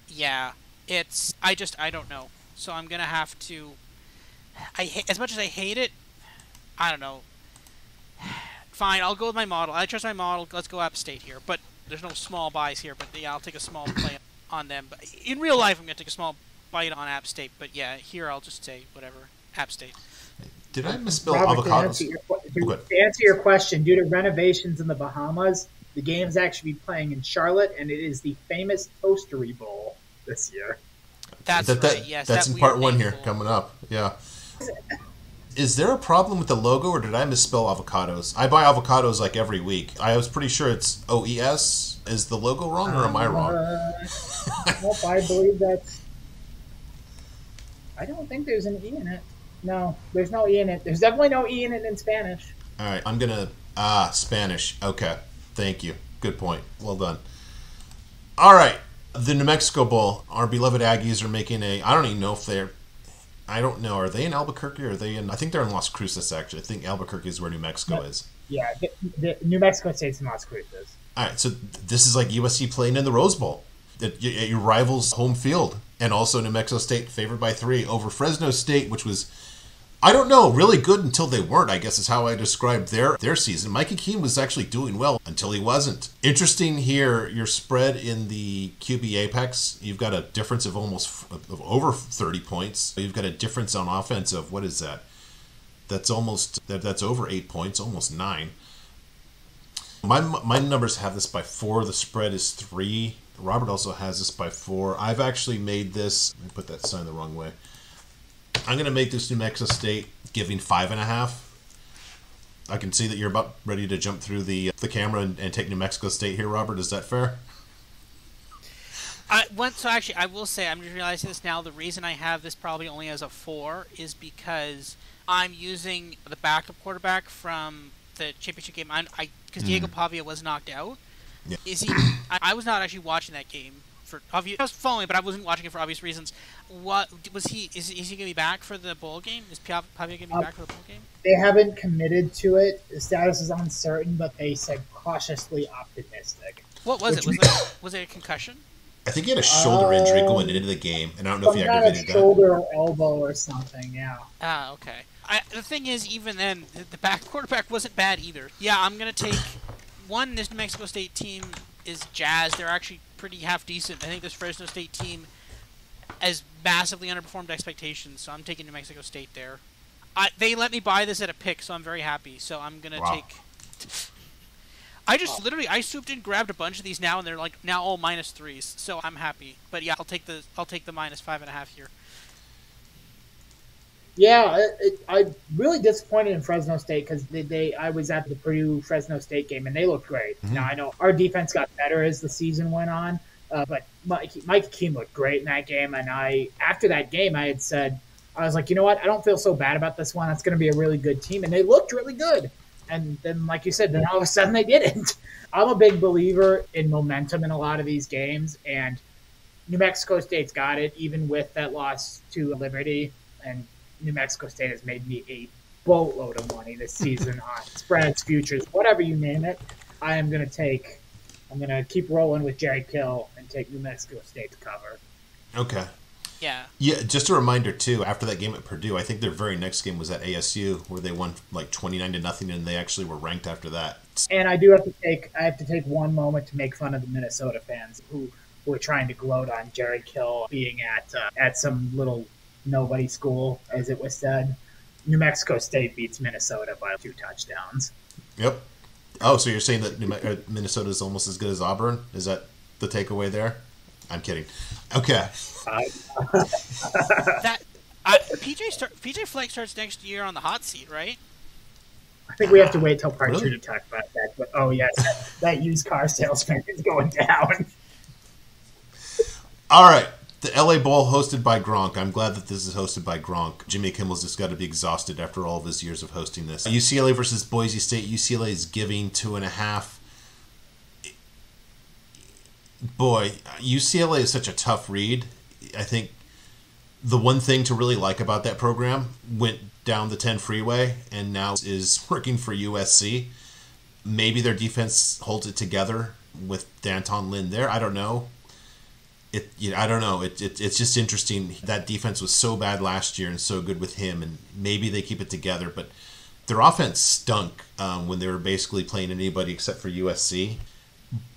Yeah, I don't know. So I'm gonna have to. As much as I hate it, I don't know. Fine, I'll go with my model. I trust my model. Let's go App State here, but there's no small buys here. But yeah, I'll take a small play on them. But in real life, I'm going to take a small bite on App State, but yeah, here I'll just say whatever, App State. Did I misspell Robert, avocados? to answer your question, due to renovations in the Bahamas, the game's actually playing in Charlotte, and it is the famous Toastery Bowl this year. That's right. Yes, that's in part one here coming up. Yeah. Is there a problem with the logo, or did I misspell avocados? I buy avocados like every week. I was pretty sure it's OES. Is the logo wrong, or am I wrong? Nope, I believe that's. I don't think there's an E in it. No, there's no E in it. There's definitely no E in it in Spanish. All right, I'm gonna Spanish. Okay, thank you. Good point. Well done. All right, the New Mexico Bowl. Our beloved Aggies are making a. I don't even know if they're. I don't know. Are they in Albuquerque? Or are they in? I think they're in Las Cruces. Actually, I think Albuquerque is where New Mexico is. Yeah, the New Mexico State's in Las Cruces. All right, so this is like USC playing in the Rose Bowl at your rival's home field, and also New Mexico State favored by 3 over Fresno State, which was, I don't know, really good until they weren't, I guess is how I described their season. Mikey Keene was actually doing well until he wasn't. Interesting here, your spread in the QB Apex, you've got a difference of of over 30 points. You've got a difference on offense of, what is that? That's over 8 points, almost 9. My numbers have this by 4. The spread is 3. Robert also has this by 4. I've actually made this. Let me put that sign the wrong way. I'm going to make this New Mexico State giving 5.5. I can see that you're about ready to jump through the camera and take New Mexico State here, Robert. Is that fair? So actually, I will say, I'm just realizing this now. The reason I have this probably only as a 4 is because I'm using the backup quarterback from the championship game. Because Diego Pavia was knocked out. Yeah. Is he? I was not actually watching that game for obvious. I was following, but I wasn't watching it for obvious reasons. What was he? Is he going to be back for the bowl game? Is Pavia going to be back for the bowl game? They haven't committed to it. The status is uncertain, but they said cautiously optimistic. What was it? Was it a concussion? I think he had a shoulder injury going into the game, and I don't know if he aggravated that. Shoulder or elbow or something. Yeah. Okay. The thing is, even then, the back quarterback wasn't bad either. Yeah, I'm going to take one. This New Mexico State team is jazzed. They're actually pretty half decent. I think this Fresno State team has massively underperformed expectations, so I'm taking New Mexico State there. They let me buy this at a pick, so I'm very happy. So I'm going to take... I just literally, I swooped in, grabbed a bunch of these now, and they're like now all -3s, so I'm happy. But yeah, I'll take the -5.5 here. Yeah, I'm really disappointed in Fresno State because I was at the Purdue Fresno State game and they looked great. Mm-hmm. Now I know our defense got better as the season went on, but Mike Keene looked great in that game. And after that game, I had said, I was like, you know what? I don't feel so bad about this one. It's going to be a really good team, and they looked really good. And then, like you said, then all of a sudden they didn't. I'm a big believer in momentum in a lot of these games, and New Mexico State's got it, even with that loss to Liberty. And New Mexico State has made me a boatload of money this season on spreads, futures, whatever you name it. I'm going to keep rolling with Jerry Kill and take New Mexico State to cover. Okay. Yeah. Yeah, just a reminder, too, after that game at Purdue, I think their very next game was at ASU, where they won like 29-0, and they actually were ranked after that. And I have to take one moment to make fun of the Minnesota fans who were trying to gloat on Jerry Kill being at some little nobody school, as it was said. New Mexico State beats Minnesota by 2 touchdowns. Yep. Oh, so you're saying that Minnesota is almost as good as Auburn? Is that the takeaway there? I'm kidding. Okay. PJ Fleck starts next year on the hot seat, right? I think we have to wait till part 2 to talk about that. But oh yes, that used car salesman is going down. All right. The LA Bowl hosted by Gronk. I'm glad that this is hosted by Gronk. Jimmy Kimmel's just got to be exhausted after all of his years of hosting this. UCLA versus Boise State. UCLA is giving 2.5. Boy, UCLA is such a tough read. I think the one thing to really like about that program went down the 10 freeway and now is working for USC. Maybe their defense holds it together with D'Anton Lynn there. I don't know. I don't know. It's just interesting. That defense was so bad last year and so good with him, and maybe they keep it together. But their offense stunk when they were basically playing anybody except for USC.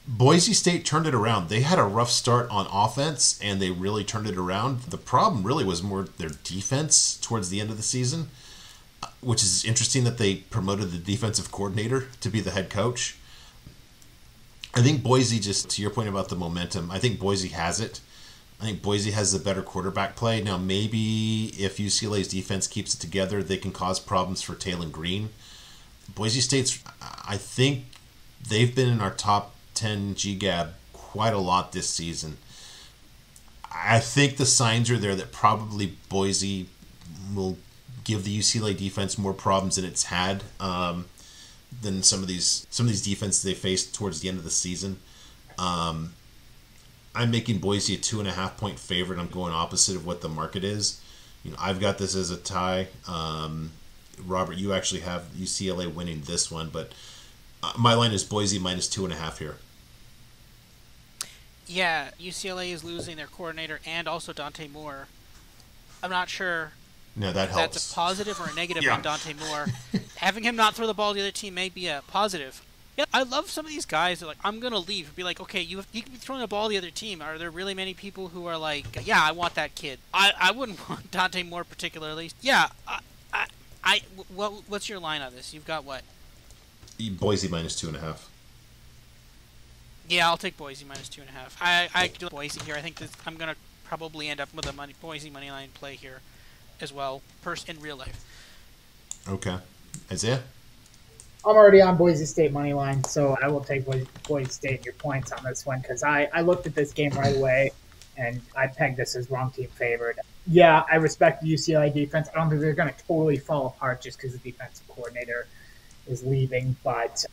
Boise State turned it around. They had a rough start on offense, and they really turned it around. The problem really was more their defense towards the end of the season, which is interesting that they promoted the defensive coordinator to be the head coach. I think Boise, just to your point about the momentum, I think Boise has it. I think Boise has the better quarterback play. Now, maybe if UCLA's defense keeps it together, they can cause problems for Taylon Green. Boise State's, I think they've been in our top 10 GGAB quite a lot this season. I think the signs are there that probably Boise will give the UCLA defense more problems than it's had than some of these defenses they faced towards the end of the season. I'm making Boise a 2.5 point favorite. I'm going opposite of what the market is. I've got this as a tie. Robert, you actually have UCLA winning this one, but my line is Boise minus 2.5 here. Yeah, UCLA is losing their coordinator and also Dante Moore. I'm not sure No, that helps. that's a positive or a negative Yeah. on Dante Moore. Having him not throw the ball to the other team may be a positive. Yeah, I love some of these guys that are like, I'm going to leave. Be like, okay, you can be throwing the ball to the other team. Are there really many people who are like, yeah, I want that kid? I wouldn't want Dante Moore particularly. Yeah, what's your line on this? You've got what? Boise minus 2.5. Yeah, I'll take Boise minus 2.5. I do Boise here. I think I'm going to probably end up with a Boise money line play here as well, in real life. Okay. Isaiah? I'm already on Boise State money line, so I will take Boise State and your points on this one because I looked at this game right away and I pegged this as wrong team favored. Yeah, I respect the UCLA defense. I don't think they're going to totally fall apart just because the defensive coordinator is leaving, but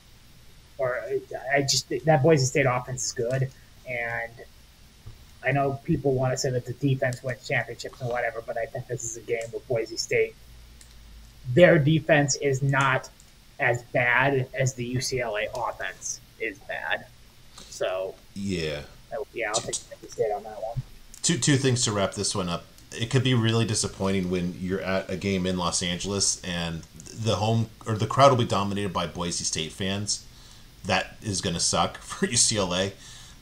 that Boise State offense is good, and I know people want to say that the defense wins championships and whatever, but I think this is a game with Boise State. Their defense is not as bad as the UCLA offense is bad. So yeah, I'll take Boise State on that one. Two things to wrap this one up. It could be really disappointing when you're at a game in Los Angeles and the crowd will be dominated by Boise State fans. That is going to suck for UCLA.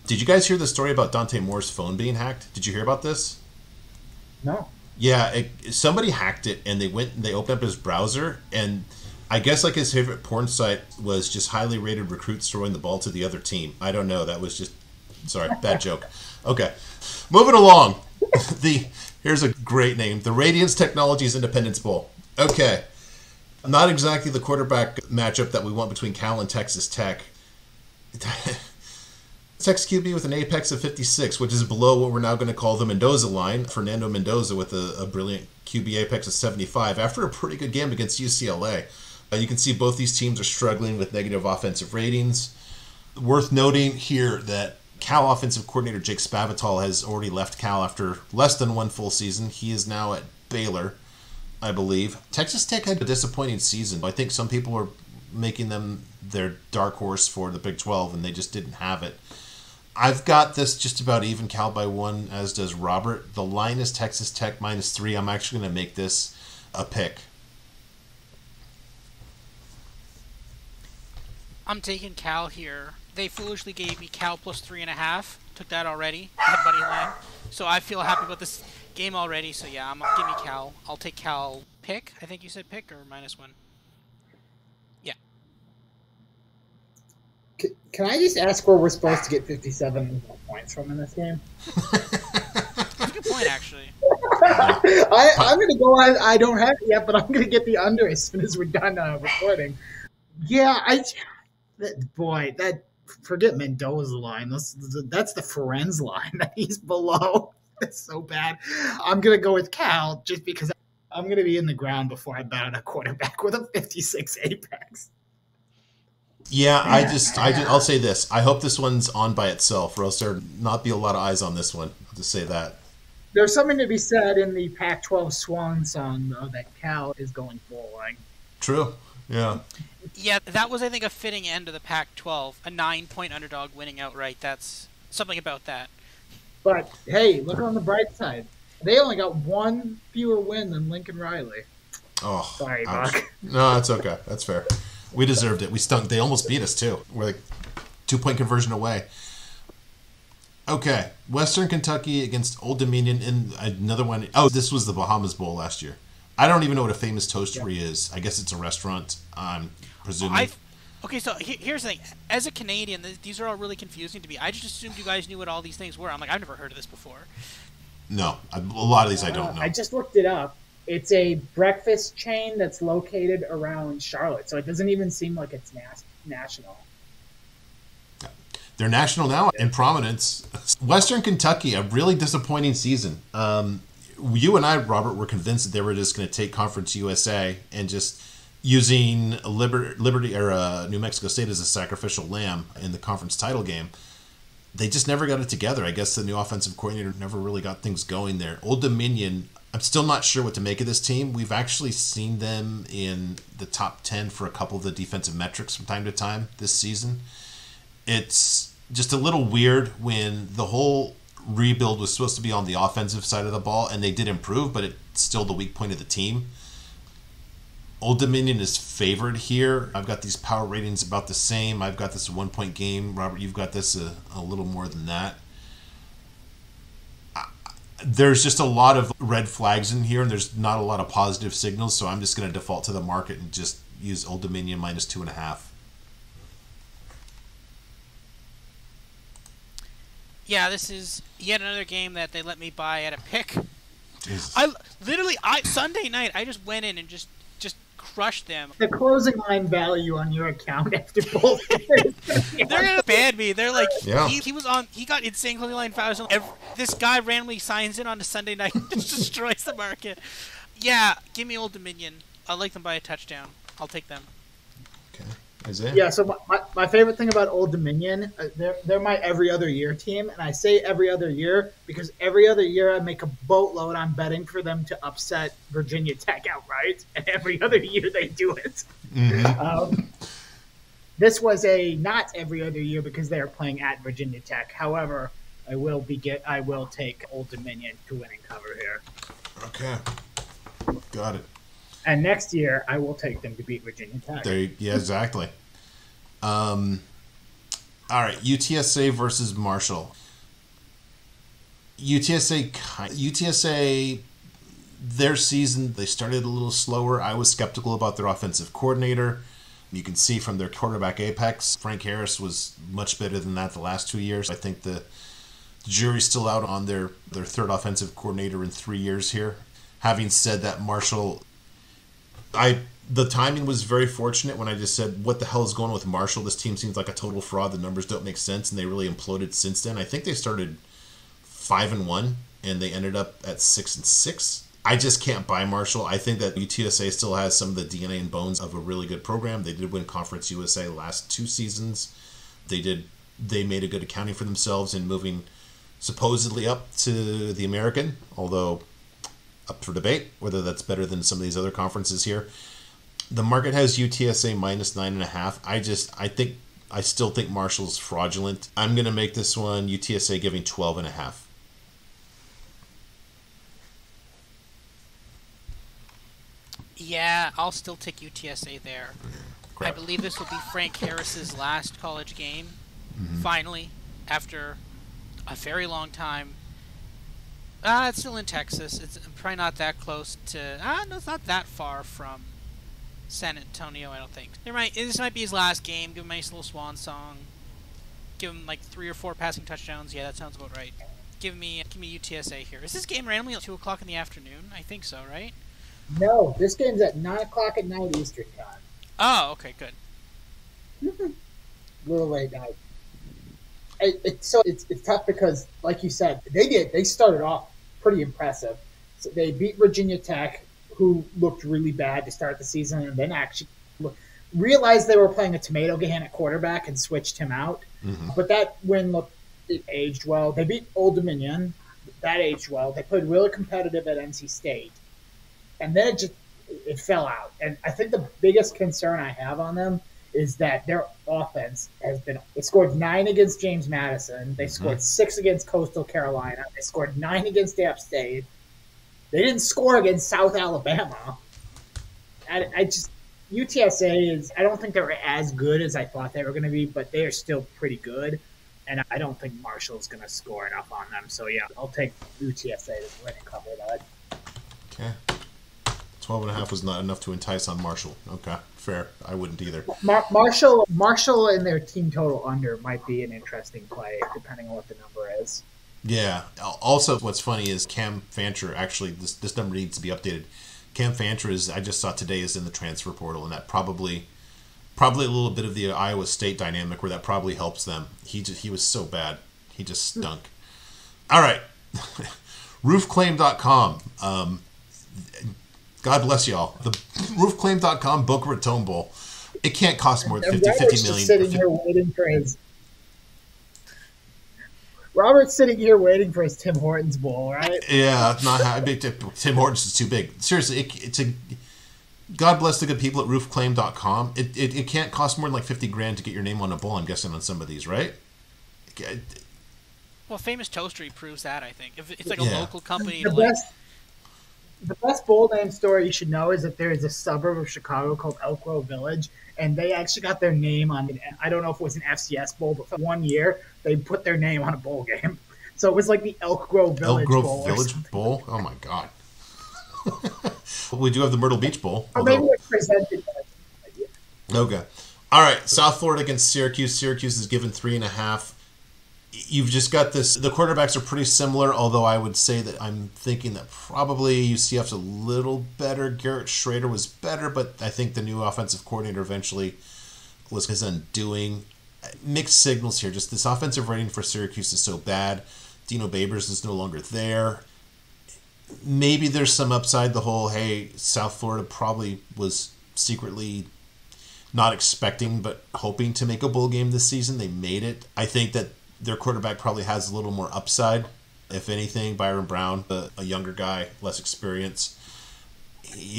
Did you guys hear the story about Dante Moore's phone being hacked? Did you hear about this? No. Yeah, somebody hacked it, and they opened up his browser, and I guess like his favorite porn site was just highly rated recruits throwing the ball to the other team. I don't know. That was just bad joke. Okay, moving along. Here's a great name: the Radiance Technologies Independence Bowl. Okay, not exactly the quarterback matchup that we want between Cal and Texas Tech. Texas QB with an apex of 56, which is below what we're now going to call the Mendoza line. Fernando Mendoza with a brilliant QB apex of 75 after a pretty good game against UCLA. You can see both these teams are struggling with negative offensive ratings. Worth noting here that Cal offensive coordinator Jake Spavital has already left Cal after less than one full season. He is now at Baylor, I believe. Texas Tech had a disappointing season. I think some people were making them their dark horse for the Big 12, and they just didn't have it. I've got this just about even, Cal by 1, as does Robert. The line is Texas Tech -3. I'm actually going to make this a pick. I'm taking Cal here. They foolishly gave me Cal plus 3.5. Took that already. That money line. So I feel happy about this game already. So yeah, give me Cal. I'll take Cal pick. I think you said pick or -1. Yeah. Can I just ask where we're supposed to get 57 points from in this game? That's a good point, actually. I'm going to go on. I don't have it yet, but I'm going to get the under as soon as we're done recording. Yeah, forget Mendoza's line. That's the Ferenz line that he's below. It's so bad. I'm going to go with Cal just because I'm going to be in the ground before I bet on a quarterback with a 56 apex. Yeah, I'll say this. I hope this one's on by itself, or else there'll not be a lot of eyes on this one. I'll just say that. There's something to be said in the Pac-12 swan song, though, that Cal is going bowling. True. Yeah. Yeah, that was, I think, a fitting end of the Pac-12. A 9-point underdog winning outright. That's something about that. But, hey, look on the bright side. They only got one fewer win than Lincoln Riley. Oh, sorry, ouch. Buck. No, that's okay. That's fair. We deserved it. We stunk. They almost beat us, too. We're like 2-point conversion away. Okay, Western Kentucky against Old Dominion in another one. Oh, this was the Bahamas Bowl last year. I don't even know what a Famous Toastery is. I guess it's a restaurant, I'm presuming. Okay, so here's the thing. As a Canadian, these are all really confusing to me. I just assumed you guys knew what all these things were. I'm like, I've never heard of this before. No, a lot of these I don't know. I just looked it up. It's a breakfast chain that's located around Charlotte, so it doesn't even seem like it's national. They're national now in prominence. Western Kentucky, a really disappointing season. You and I, Robert, were convinced that they were just going to take Conference USA and just using Liberty or New Mexico State as a sacrificial lamb in the conference title game. They just never got it together. I guess the new offensive coordinator never really got things going there. Old Dominion, I'm still not sure what to make of this team. We've actually seen them in the top 10 for a couple of the defensive metrics from time to time this season. It's just a little weird when the whole rebuild was supposed to be on the offensive side of the ball, and they did improve, but it's still the weak point of the team. Old Dominion is favored here. I've got these power ratings about the same. I've got this 1-point game. Robert, you've got this a little more than that. There's just a lot of red flags in here, and there's not a lot of positive signals, so I'm just going to default to the market and just use Old Dominion minus 2.5. Yeah, this is yet another game that they let me buy at a pick. Jesus. Sunday night, I just went in and just crushed them. The closing line value on your account after both. They're gonna ban me. They're like, yeah. He got insane closing line values. This guy randomly signs in on a Sunday night and just destroys the market. Yeah, give me Old Dominion. I'll like them by a touchdown. I'll take them. Okay. Isaiah? Yeah, so my favorite thing about Old Dominion, they're my every other year team, and I say every other year because every other year I make a boatload on betting for them to upset Virginia Tech outright, and every other year they do it. Mm-hmm. This was a not every other year because they are playing at Virginia Tech. However, I will take Old Dominion to win and cover here. Okay, got it. And next year, I will take them to beat Virginia Tech. Yeah, exactly. All right, UTSA versus Marshall. UTSA, their season, they started a little slower. I was skeptical about their offensive coordinator. You can see from their quarterback apex, Frank Harris was much better than that the last 2 years. I think the jury's still out on their third offensive coordinator in 3 years here. Having said that, Marshall... The timing was very fortunate when I just said, what the hell is going on with Marshall? This team seems like a total fraud. The numbers don't make sense, and they really imploded since then. I think they started 5-1, and they ended up at 6-6. I just can't buy Marshall. I think that UTSA still has some of the DNA and bones of a really good program. They did win Conference USA last 2 seasons. They made a good accounting for themselves in moving supposedly up to the American, although... up for debate whether that's better than some of these other conferences here. The market has UTSA minus 9.5. I still think Marshall's fraudulent. I'm going to make this one UTSA giving 12.5. Yeah, I'll still take UTSA there. Crap. I believe this will be Frank Harris's last college game. Mm-hmm. Finally, after a very long time. It's still in Texas. It's probably not that close to... no, it's not that far from San Antonio, I don't think. This might be his last game. Give him a nice little swan song. Give him like 3 or 4 passing touchdowns. Yeah, that sounds about right. Give me UTSA here. Is this game randomly at 2 o'clock in the afternoon? I think so, right? No, this game's at 9 o'clock at night Eastern time. Oh, okay, good. A little late night. It's tough because, like you said, they started off pretty impressive. So they beat Virginia Tech, who looked really bad to start the season, and then actually realized they were playing a tomato can at quarterback and switched him out. Mm-hmm. But that win it aged well. They beat Old Dominion. That aged well. They played really competitive at NC State, and then it fell out. And I think the biggest concern I have on them is that their offense they scored 9 against James Madison. They scored 6 against Coastal Carolina. They scored 9 against App State. They didn't score against South Alabama. UTSA is. I don't think they're as good as I thought they were going to be, but they are still pretty good. And I don't think Marshall's going to score enough on them. So yeah, I'll take UTSA to win and cover that. Okay. 12.5 was not enough to entice on Marshall. Okay, fair. I wouldn't either. Marshall and their team total under might be an interesting play, depending on what the number is. Yeah. Also, what's funny is Cam Fancher, actually, this number needs to be updated. Cam Fancher is, I just saw today, is in the transfer portal, and that probably a little bit of the Iowa State dynamic where that probably helps them. He was so bad. He just stunk. All right. Roofclaim.com. God bless y'all. The roofclaim.com Boca Raton Bowl. It can't cost more than 50 million. Sitting here waiting for his. Robert's sitting here waiting for his Tim Hortons Bowl, right? Yeah, not big. Tim Hortons is too big. Seriously, it's a. God bless the good people at roofclaim.com. It can't cost more than like $50,000 to get your name on a bowl. I'm guessing on some of these, right? Well, Famous Toastery proves that. I think if it's like a local company, The best bowl name story you should know is that there is a suburb of Chicago called Elk Grove Village, and they actually got their name on it. I don't know if it was an FCS bowl, but for 1 year, they put their name on a bowl game. So it was like the Elk Grove Village Bowl. Bowl? Oh, my God. We do have the Myrtle Beach Bowl. Or maybe it's presented. Okay. All right, South Florida against Syracuse. Syracuse is given 3.5. You've just got this. The quarterbacks are pretty similar, although I would say that I'm thinking that probably UCF's a little better. Garrett Schrader was better, but I think the new offensive coordinator eventually was his undoing. Mixed signals here. Just this offensive rating for Syracuse is so bad. Dino Babers is no longer there. Maybe there's some upside. The whole, hey, South Florida probably was secretly not expecting but hoping to make a bowl game this season. They made it. I think that their quarterback probably has a little more upside, if anything. Byron Brown, a younger guy, less experience.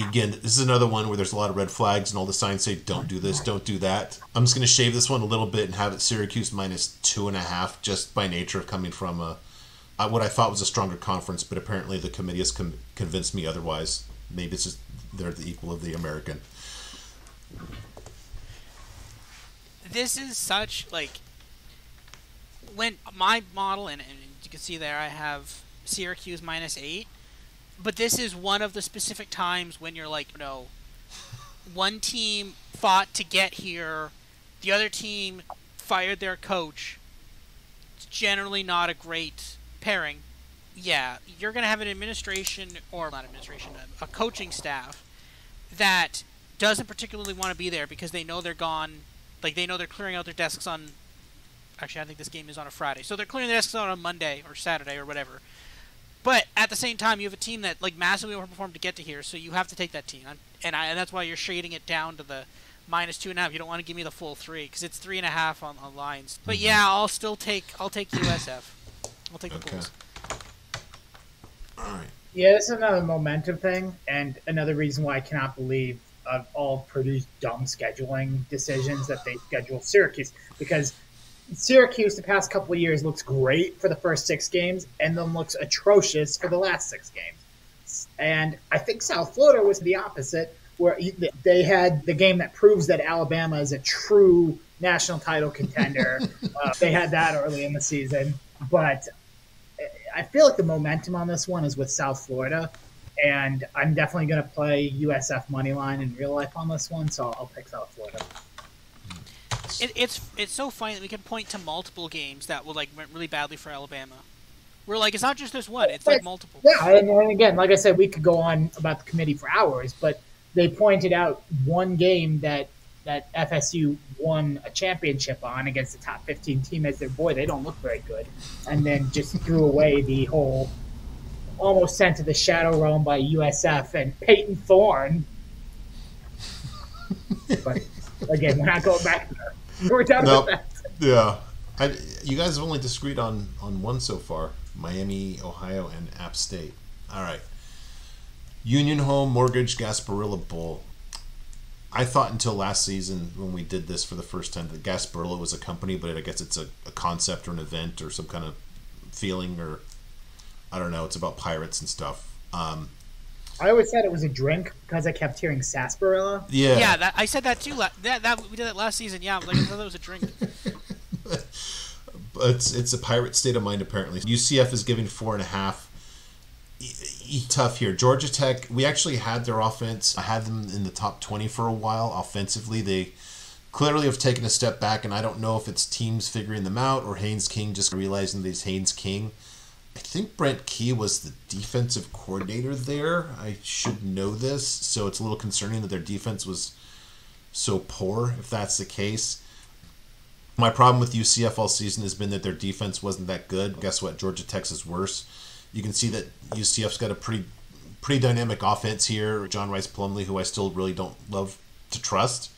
Again, this is another one where there's a lot of red flags and all the signs say, don't do this, don't do that. I'm just going to shave this one a little bit and have it Syracuse minus 2.5, just by nature of coming from what I thought was a stronger conference, but apparently the committee has convinced me otherwise. Maybe it's just they're the equal of the American. This is such, when my model, and you can see there I have Syracuse minus 8, but this is one of the specific times when you're one team fought to get here, the other team fired their coach. It's generally not a great pairing. Yeah, you're going to have an a coaching staff that doesn't particularly want to be there because they know they're gone, they know they're clearing out their desks on. Actually, I think this game is on a Friday. So they're clearing the desks out on Monday or Saturday or whatever. But at the same time, you have a team that massively overperformed to get to here, so you have to take that team. And that's why you're shading it down to the minus 2.5. You don't want to give me the full 3 because it's 3.5 on lines. But yeah, I'll take USF. I'll take the Bulls. All right. Yeah, this is another momentum thing, and another reason why I cannot believe all Purdue's dumb scheduling decisions that they schedule Syracuse, because Syracuse the past couple of years looks great for the first 6 games and then looks atrocious for the last 6 games. And I think South Florida was the opposite, where they had the game that proves that Alabama is a true national title contender. They had that early in the season. But I feel like the momentum on this one is with South Florida, and I'm definitely going to play USF money line in real life on this one, so I'll pick South Florida. It's so funny that we can point to multiple games that went really badly for Alabama. We're it's not just this one; it's multiple. Yeah, and again, like I said, we could go on about the committee for hours, but they pointed out one game that FSU won a championship on against the top 15 team as their boy. They don't look very good, and then just threw away the whole, almost sent to the shadow realm by USF and Peyton Thorne. But again, we're not going back there. We're done with that. Yeah. You guys have only disagreed on one so far. Miami, Ohio, and App State. All right. Union Home Mortgage Gasparilla Bowl. I thought until last season when we did this for the first time that Gasparilla was a company, but I guess it's a concept or an event or some kind of feeling, or I don't know. It's about pirates and stuff. I always said it was a drink because I kept hearing sarsaparilla. Yeah. Yeah, I said that too. That we did that last season. Yeah, I thought it was a drink. It's a pirate state of mind, apparently. UCF is giving 4.5. Tough here. Georgia Tech, we actually had their offense. I had them in the top 20 for a while. Offensively, they clearly have taken a step back, and I don't know if it's teams figuring them out or Haynes King just realizing that he's Haynes King. I think Brent Key was the defensive coordinator there. I should know this, so it's a little concerning that their defense was so poor, if that's the case. My problem with UCF all season has been that their defense wasn't that good. Guess what? Georgia Tech's is worse. You can see that UCF's got a pretty dynamic offense here. John Rice Plumlee, who I still really don't love to trust,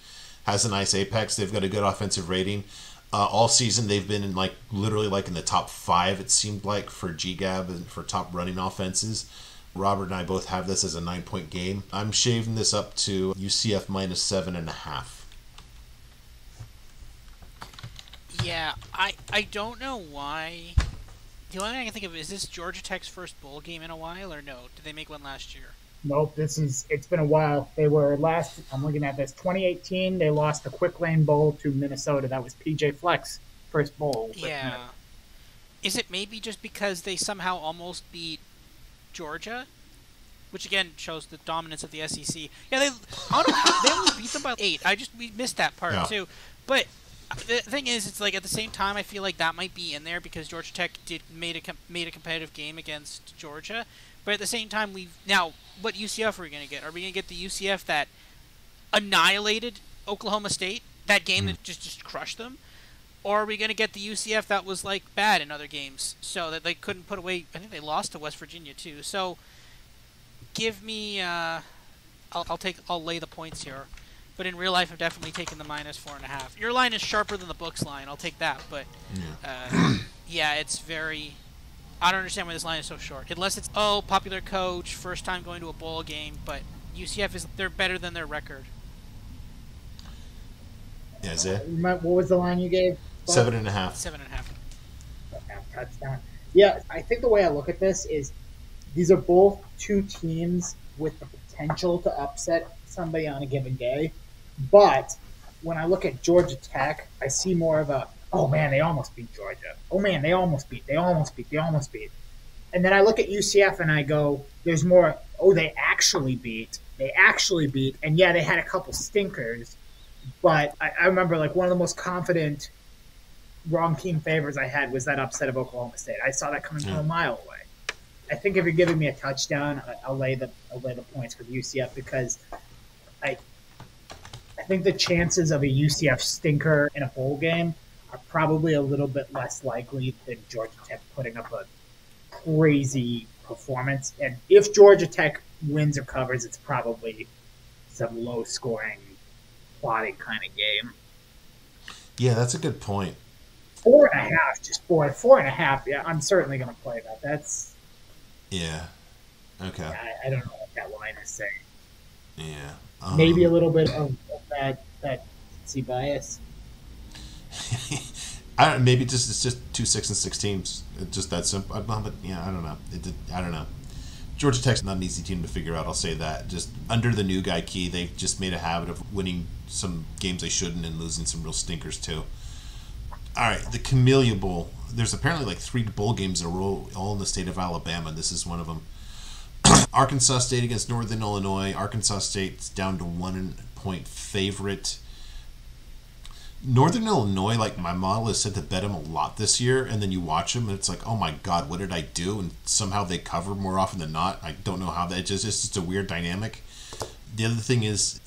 has a nice apex. They've got a good offensive rating. All season they've been in literally in the top 5, it seemed like, for GGAB and for top running offenses. Robert and I both have this as a 9-point game. I'm shaving this up to UCF minus 7.5. Yeah, I don't know why. The only thing I can think of is this Georgia Tech's first bowl game in a while, or no? Did they make one last year? Nope, it's been a while. They were I'm looking at this, 2018, they lost the Quick Lane Bowl to Minnesota. That was PJ Fleck's first bowl. Yeah. Is it maybe just because they somehow almost beat Georgia? Which, again, shows the dominance of the SEC. Yeah, they only beat them by 8. We missed that part, too. But the thing is, it's at the same time, I feel like that might be in there because Georgia Tech made a competitive game against Georgia. But at the same time, what UCF are we going to get? Are we going to get the UCF that annihilated Oklahoma State, that game that just crushed them? Or are we going to get the UCF that was bad in other games, so that they couldn't put away? I think they lost to West Virginia too. So give me, I'll lay the points here. But in real life, I'm definitely taking the minus 4.5. Your line is sharper than the book's line. I'll take that. But yeah, it's very. I don't understand why this line is so short. Unless it's, popular coach, first time going to a bowl game, but UCF they're better than their record. Yeah, is it? What was the line you gave? 7.5. 7.5. Touchdown. Yeah, I think the way I look at this is these are both two teams with the potential to upset somebody on a given day. But when I look at Georgia Tech, I see more of a, oh man, they almost beat Georgia. Oh man, they almost beat. And then I look at UCF and I go, there's more, they actually beat. And yeah, they had a couple stinkers. But I remember one of the most confident wrong team favors I had was that upset of Oklahoma State. I saw that coming from a mile away. I think if you're giving me a touchdown, I'll lay the points for UCF because I think the chances of a UCF stinker in a bowl game are probably a little bit less likely than Georgia Tech putting up a crazy performance. And if Georgia Tech wins or covers, it's probably some low-scoring, plotting kind of game. Yeah, that's a good point. 4.5, just 4.5. Yeah, I'm certainly going to play that. That's. Yeah. Okay. I don't know what that line is saying. Yeah. Maybe a little bit of that see bias. Maybe it's just 2 6 and 6 teams. It's just that simple. But yeah, I don't know. I don't know. Georgia Tech's not an easy team to figure out. I'll say that. Just under the new guy Key, they've just made a habit of winning some games they shouldn't and losing some real stinkers too. All right, the Camellia Bowl. There's apparently 3 bowl games in a row, all in the state of Alabama. This is one of them. Arkansas State against Northern Illinois. Arkansas State's down to 1-point favorite. Northern Illinois, my model has said to bet them a lot this year, and then you watch them, and it's oh my God, what did I do? And somehow they cover more often than not. I don't know how that it's just a weird dynamic. The other thing is,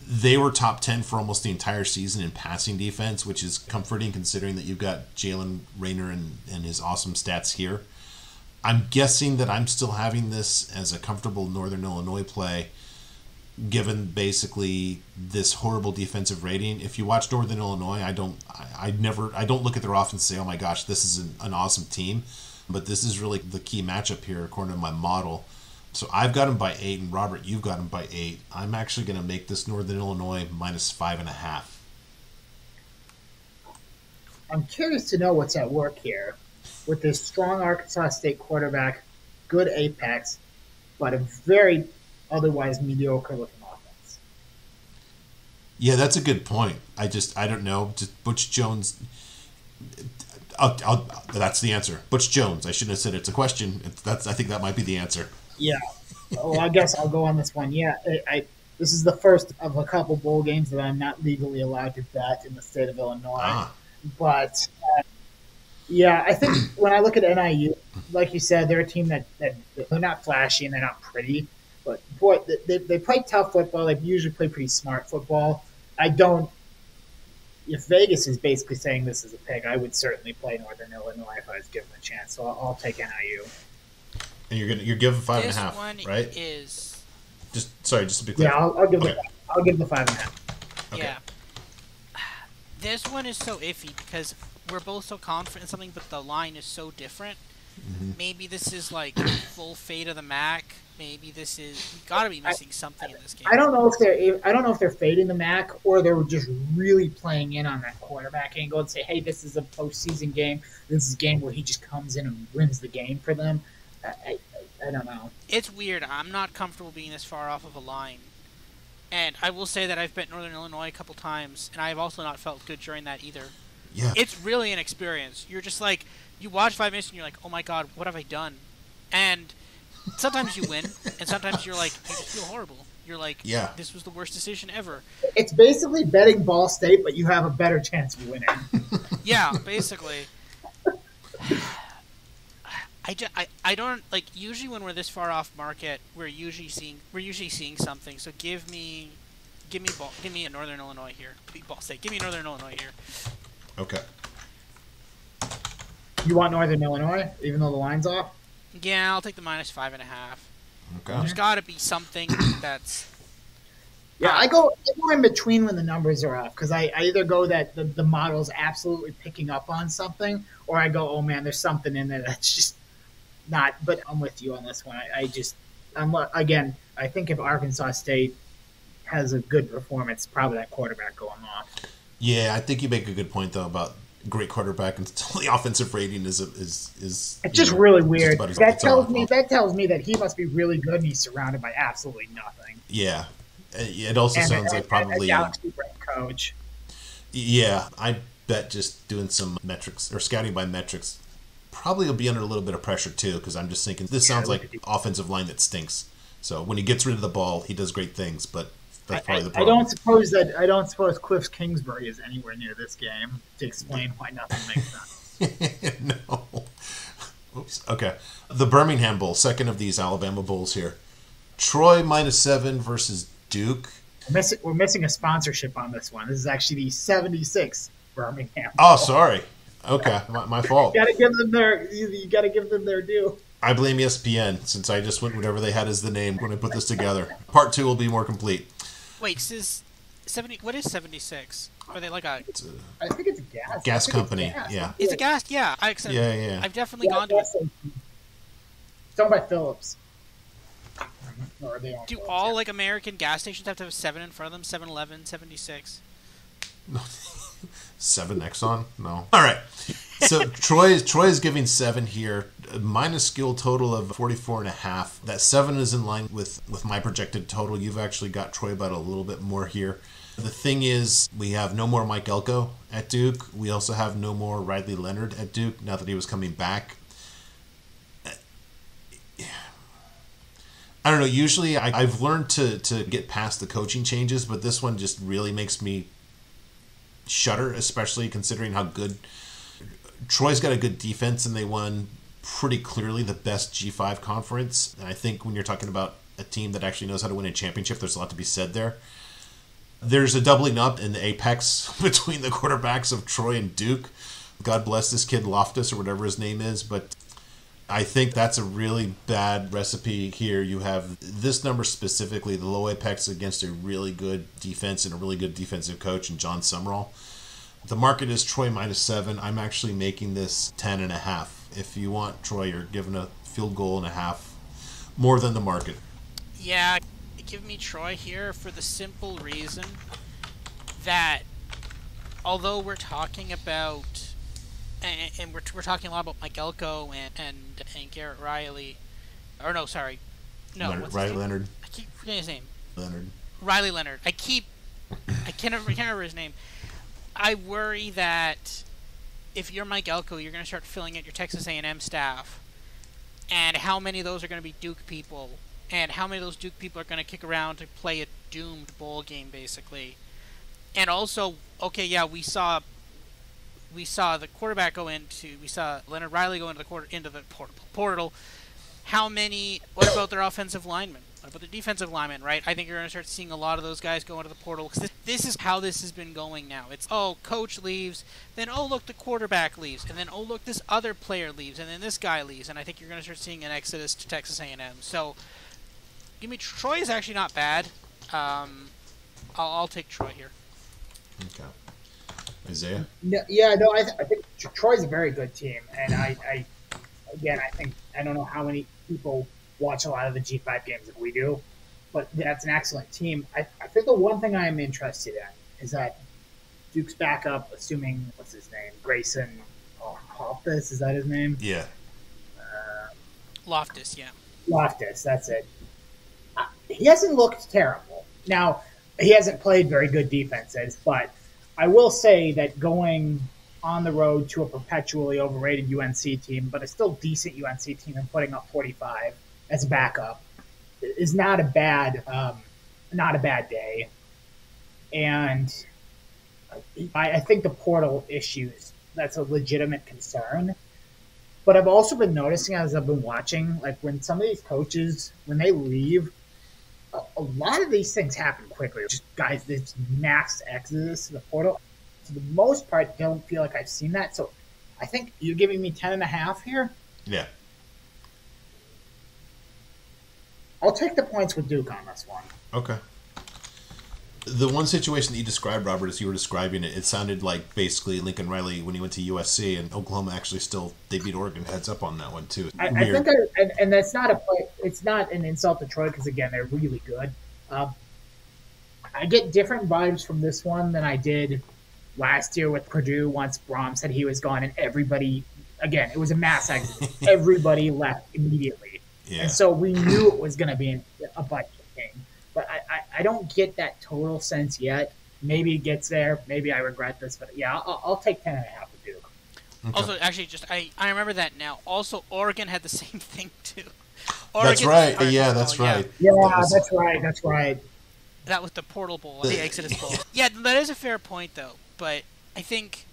they were top 10 for almost the entire season in passing defense, which is comforting considering that you've got Jalen Rayner and his awesome stats here. I'm guessing that I'm still having this as a comfortable Northern Illinois play, given basically this horrible defensive rating. If you watch Northern Illinois, I don't look at their offense and say, oh my gosh, this is an awesome team. But this is really the key matchup here according to my model. So I've got them by 8, and Robert, you've got them by 8. I'm actually going to make this Northern Illinois minus 5.5. I'm curious to know what's at work here with this strong Arkansas State quarterback, good apex. but a very otherwise mediocre looking offense. Yeah, that's a good point. I don't know. Just Butch Jones. That's the answer. Butch Jones. I shouldn't have said it's a question. I think that might be the answer. Yeah. Well, I guess I'll go on this one. Yeah, this is the first of a couple bowl games that I'm not legally allowed to bet in the state of Illinois. But yeah, I think when I look at NIU, like you said, they're a team that they're not flashy and they're not pretty, but boy, they play tough football. They usually play pretty smart football. If Vegas is basically saying this is a pick, I would certainly play Northern Illinois if I was given a chance. So I'll take NIU. And you're giving 5.5, This one right? is Just to be clear. Yeah, I'll give the 5.5. Okay. Yeah. This one is so iffy because we're both so confident in something, but the line is so different. Mm-hmm. Maybe this is like full fade of the MAC. Maybe this is we gotta be missing something in this game. I don't know if they're fading the MAC or they're just really playing in on that quarterback angle and say, hey, this is a postseason game. This is a game where he just comes in and wins the game for them. I don't know. It's weird. I'm not comfortable being this far off of a line. And I will say that I've bet Northern Illinois a couple times, and I've also not felt good during that either. Yeah. It's really an experience. You're just like, you watch 5 minutes and you're like, oh my god, what have I done? And sometimes you win, and sometimes you're like, you just feel horrible. You're like, yeah, this was the worst decision ever. It's basically betting Ball State, but you have a better chance of winning. Yeah, basically. I don't like usually when we're this far off market, we're usually seeing something. So give me a Northern Illinois here. Ball State. Give me Northern Illinois here. Okay. You want Northern Illinois, even though the line's off? Yeah, I'll take the -5.5. Okay. There's got to be something that's. Yeah, I go in between when the numbers are off because I either go that the model's absolutely picking up on something, or I go, oh man, there's something in there that's just not. But I'm with you on this one. Again, I think if Arkansas State has a good performance, probably that quarterback going off. Yeah, I think you make a good point though about great quarterback until the offensive rating is it's just really weird. That tells me that he must be really good and he's surrounded by absolutely nothing. Yeah. It also sounds like probably a great coach. Yeah, I bet just doing some metrics or scouting by metrics probably will be under a little bit of pressure too because I'm just thinking this sounds like an offensive line that stinks. So when he gets rid of the ball, he does great things, but that's probably the problem. I don't suppose Cliff Kingsbury is anywhere near this game to explain why nothing makes sense. No. Oops. Okay. The Birmingham Bowl, second of these Alabama Bowls here. Troy -7 versus Duke. We're missing a sponsorship on this one. This is actually the 76 Birmingham Bowl. Oh, sorry. Okay, my fault. You gotta give them their due. I blame ESPN since I just went whatever they had as the name when I put this together. Part 2 will be more complete. Wait, this is 70. What is 76? Are they like a? I think it's a gas company. Yeah. It's a gas. Yeah, Yeah. I've definitely gone to it. It's owned by Phillips. Do all like American gas stations have to have 7 in front of them? 7-Eleven, 76. 7 Exxon? No. All right. So Troy is giving 7 here, minus skill total of 44.5. That 7 is in line with my projected total. You've actually got Troy about a little bit more here. The thing is, we have no more Mike Elko at Duke. We also have no more Riley Leonard at Duke now that he was coming back. I don't know. Usually I've learned to get past the coaching changes, but this one just really makes me shudder, especially considering how good Troy's got a good defense and they won pretty clearly the best G5 conference. And I think when you're talking about a team that actually knows how to win a championship, there's a lot to be said there. There's a doubling up in the apex between the quarterbacks of Troy and Duke. God bless this kid Loftus or whatever his name is, but I think that's a really bad recipe here. You have this number specifically, the low apex against a really good defense and a really good defensive coach in John Summerall. The market is Troy -7. I'm actually making this 10.5. If you want Troy, you're giving a field goal and a half more than the market. Yeah, give me Troy here for the simple reason that although we're talking about and we're talking a lot about Mike Elko and Garrett Riley, or no, sorry, No, what's his Riley name? Leonard. I keep forgetting his name. Leonard. Riley Leonard. I can't remember his name. I worry that if you're Mike Elko, you're going to start filling out your Texas A&M staff, and how many of those are going to be Duke people, and how many of those Duke people are going to kick around to play a doomed bowl game, basically. And also, okay, yeah, we saw the quarterback go into, we saw Leonard Riley go into the portal. How many? What about their offensive linemen? What about the defensive linemen? Right? I think you're going to start seeing a lot of those guys go into the portal, because this is how this has been going now. It's coach leaves, then look, the quarterback leaves, and then look, this other player leaves, and then this guy leaves, and I think you're going to start seeing an exodus to Texas A&M. So, give me Troy is actually not bad. I'll take Troy here. Okay. Isaiah? I think Troy's a very good team, and I think I don't know how many people watch a lot of the G5 games that we do, but that's an excellent team. I think the one thing I am interested in is that Duke's backup, assuming what's his name, Grayson Loftus, is that his name? Yeah. Loftus, yeah. Loftus, that's it. He hasn't looked terrible. Now, he hasn't played very good defenses, but I will say that going on the road to a perpetually overrated UNC team, but a still decent UNC team, and putting up 45 as a backup is not a bad day. And I think the portal issues, that's a legitimate concern. But I've also been noticing as I've been watching, like when some of these coaches, when they leave, a lot of these things happen quickly. Just guys, this mass exodus to the portal. For the most part, don't feel like I've seen that. So I think you're giving me 10.5 here. Yeah. I'll take the points with Duke on this one. Okay. The one situation that you described, Robert, as you were describing it, it sounded like basically Lincoln Riley when he went to USC, and Oklahoma actually they beat Oregon. Heads up on that one too. I think, and that's not it's not an insult to Troy, because again, they're really good. I get different vibes from this one than I did last year with Purdue. Once Braum said he was gone, and everybody, again, it was a mass exit. Everybody left immediately, and so we knew it was going to be a budget thing. But I don't get that total sense yet. Maybe it gets there. Maybe I regret this. But yeah, I'll take 10.5 with Duke. Okay. Also, actually, I remember that now. Also, Oregon had the same thing, too. That's right. Yeah, that's right. Yeah, that's right. That's right. That was the Portal Bowl, the Exodus Bowl. Yeah, that is a fair point, though. But I think,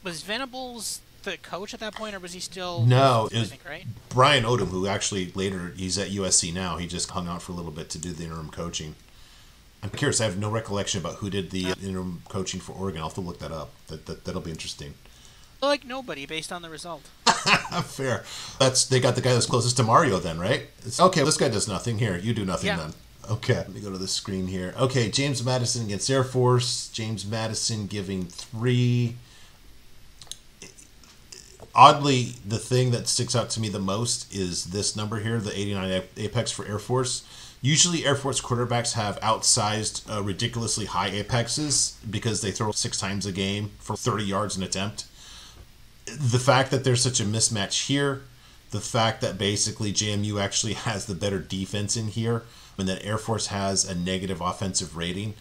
was Venables the coach at that point, or was he still? No, it was right? Brian Odom, who actually later, he's at USC now. He just hung out for a little bit to do the interim coaching. I'm curious. I have no recollection about who did the interim coaching for Oregon. I'll have to look that up. That'll be interesting. Like nobody, based on the result. Fair. They got the guy that's closest to Mario then, right? Okay, this guy does nothing. Here, you do nothing then. Okay, let me go to the screen here. Okay, James Madison against Air Force. James Madison giving 3. Oddly, the thing that sticks out to me the most is this number here, the 89 apex for Air Force. Usually Air Force quarterbacks have outsized, ridiculously high apexes because they throw 6 times a game for 30 yards an attempt. The fact that there's such a mismatch here, the fact that basically JMU actually has the better defense in here, and that Air Force has a negative offensive rating.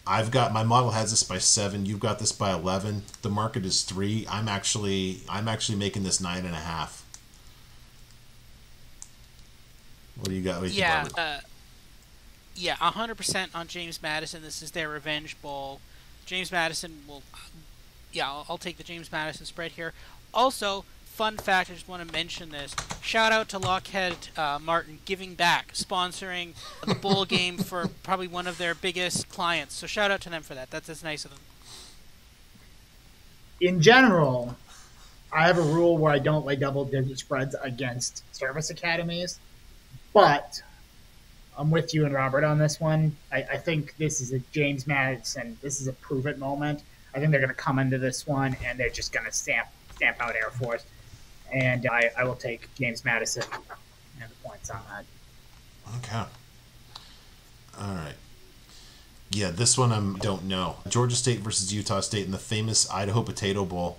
My model has this by 7. You've got this by 11. The market is 3. I'm actually making this 9.5. What do you got? Yeah, 100% on James Madison. This is their revenge bowl. James Madison will. Yeah, I'll take the James Madison spread here. Also, fun fact, I just want to mention this. Shout out to Lockheed Martin giving back, sponsoring the bowl game for probably one of their biggest clients. So shout out to them for that. That's nice of them. In general, I have a rule where I don't lay double-digit spreads against service academies, but I'm with you and Robert on this one. I think this is a James Madison. This is a prove-it moment. I think they're going to come into this one, and they're just going to stamp out Air Force. And I will take James Madison and the points on that. Okay. All right. Yeah, this one I don't know. Georgia State versus Utah State in the famous Idaho Potato Bowl.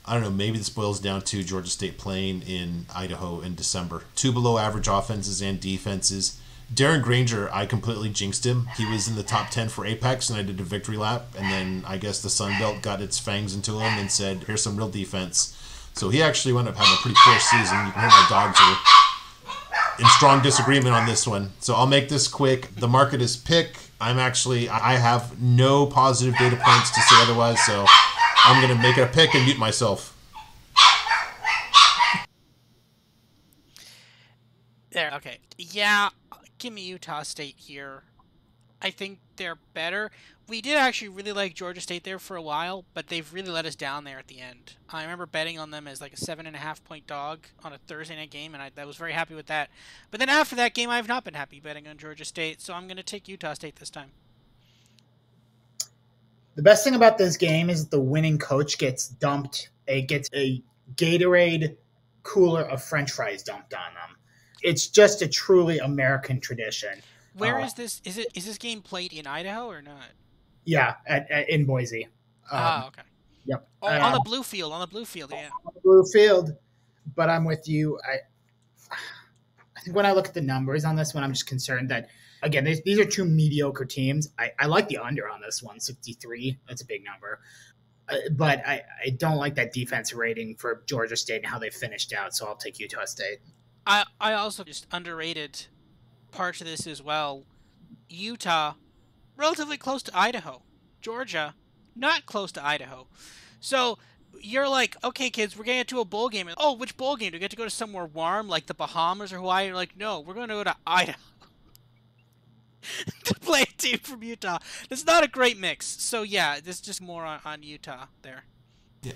I don't know, maybe this boils down to Georgia State playing in Idaho in December. 2 below average offenses and defenses. Darren Granger, I completely jinxed him. He was in the top 10 for Apex, and I did a victory lap, and then I guess the Sun Belt got its fangs into him and said, here's some real defense. So he actually wound up having a pretty poor season. You can hear my dogs are in strong disagreement on this one. So I'll make this quick. The market is pick. I have no positive data points to say otherwise, so I'm going to make it a pick and mute myself. There, okay. Yeah, give me Utah State here. I think they're better. We did actually really like Georgia State there for a while, but they've really let us down there at the end. I remember betting on them as like a 7.5-point dog on a Thursday night game, and I was very happy with that. But then after that game, I've not been happy betting on Georgia State, so I'm going to take Utah State this time. The best thing about this game is the winning coach gets a Gatorade cooler of French fries dumped on them. It's just a truly American tradition. Where is this? Is this game played in Idaho or not? Yeah, in Boise. Okay. Yep. Oh, on the blue field. On the blue field, yeah. On the blue field. But I'm with you. I think when I look at the numbers on this one, I'm just concerned that, again, these are two mediocre teams. I like the under on this one, 63. That's a big number. But I don't like that defense rating for Georgia State and how they finished out, so I'll take Utah State. I also just underrated parts of this as well. Utah, relatively close to Idaho. Georgia, not close to Idaho. So you're like, okay, kids, we're getting to a bowl game. Oh, which bowl game? Do we get to go to somewhere warm like the Bahamas or Hawaii? You're like, no, we're going to go to Idaho to play a team from Utah. It's not a great mix. So yeah, this is just more on Utah there. Yeah,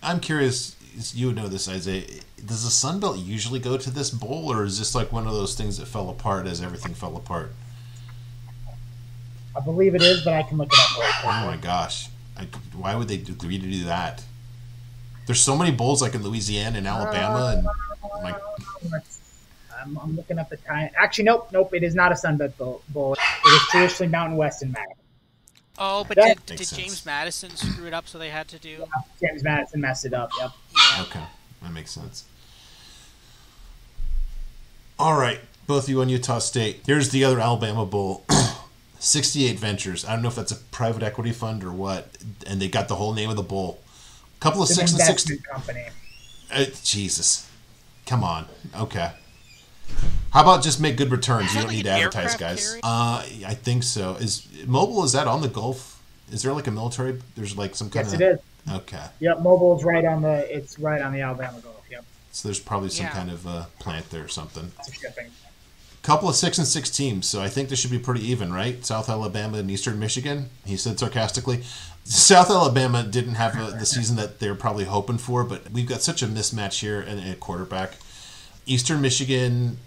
I'm curious, you would know this, Isaiah. Does the Sun Belt usually go to this bowl, or is this like one of those things that fell apart as everything fell apart? I believe it is, but I can look it up right now. Oh my gosh. Why would they agree to do that? There's so many bowls like in Louisiana and Alabama. I'm looking up the time. Actually, nope. It is not a Sun Belt bowl. It is traditionally Mountain West and MAC. Oh, but did James Madison screw it up so they had to do... Yeah, James Madison messed it up, yep. Yeah. Okay, that makes sense. All right, both of you on Utah State. Here's the other Alabama Bowl. 68 Ventures. I don't know if that's a private equity fund or what, and they got the whole name of the bowl. A couple of 6 and 6 company. Jesus. Come on. Okay. How about just make good returns? You don't need to advertise, guys. I think so. Is that on the Gulf? Is there like a military? There's like some kind of... Yes, it is. Okay. Yep, Mobile's right on the Alabama Gulf, yep. So there's probably some kind of plant there or something. Shipping. Couple of 6 and 6 teams, so I think this should be pretty even, right? South Alabama and Eastern Michigan, he said sarcastically. South Alabama didn't have the season that they were probably hoping for, but we've got such a mismatch here in a quarterback. Eastern Michigan...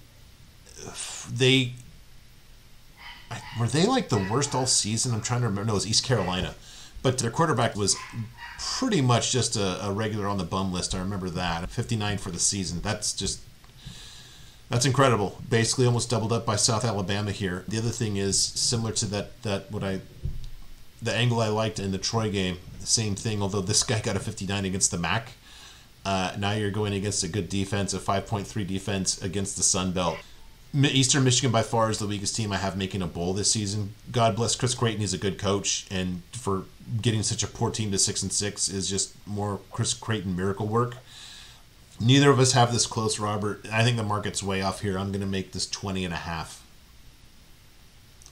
Were they like the worst all season? I'm trying to remember. No, it was East Carolina. But their quarterback was pretty much just a regular on the bum list. I remember that. 59 for the season. That's incredible. Basically almost doubled up by South Alabama here. The other thing is similar to the angle I liked in the Troy game. The same thing, although this guy got a 59 against the MAC. Now you're going against a good defense, a 5.3 defense against the Sun Belt. Eastern Michigan by far is the weakest team I have making a bowl this season. God bless Chris Creighton. He's a good coach, and for getting such a poor team to 6 and 6 is just more Chris Creighton miracle work. Neither of us have this close, Robert. I think the market's way off here. I'm going to make this 20.5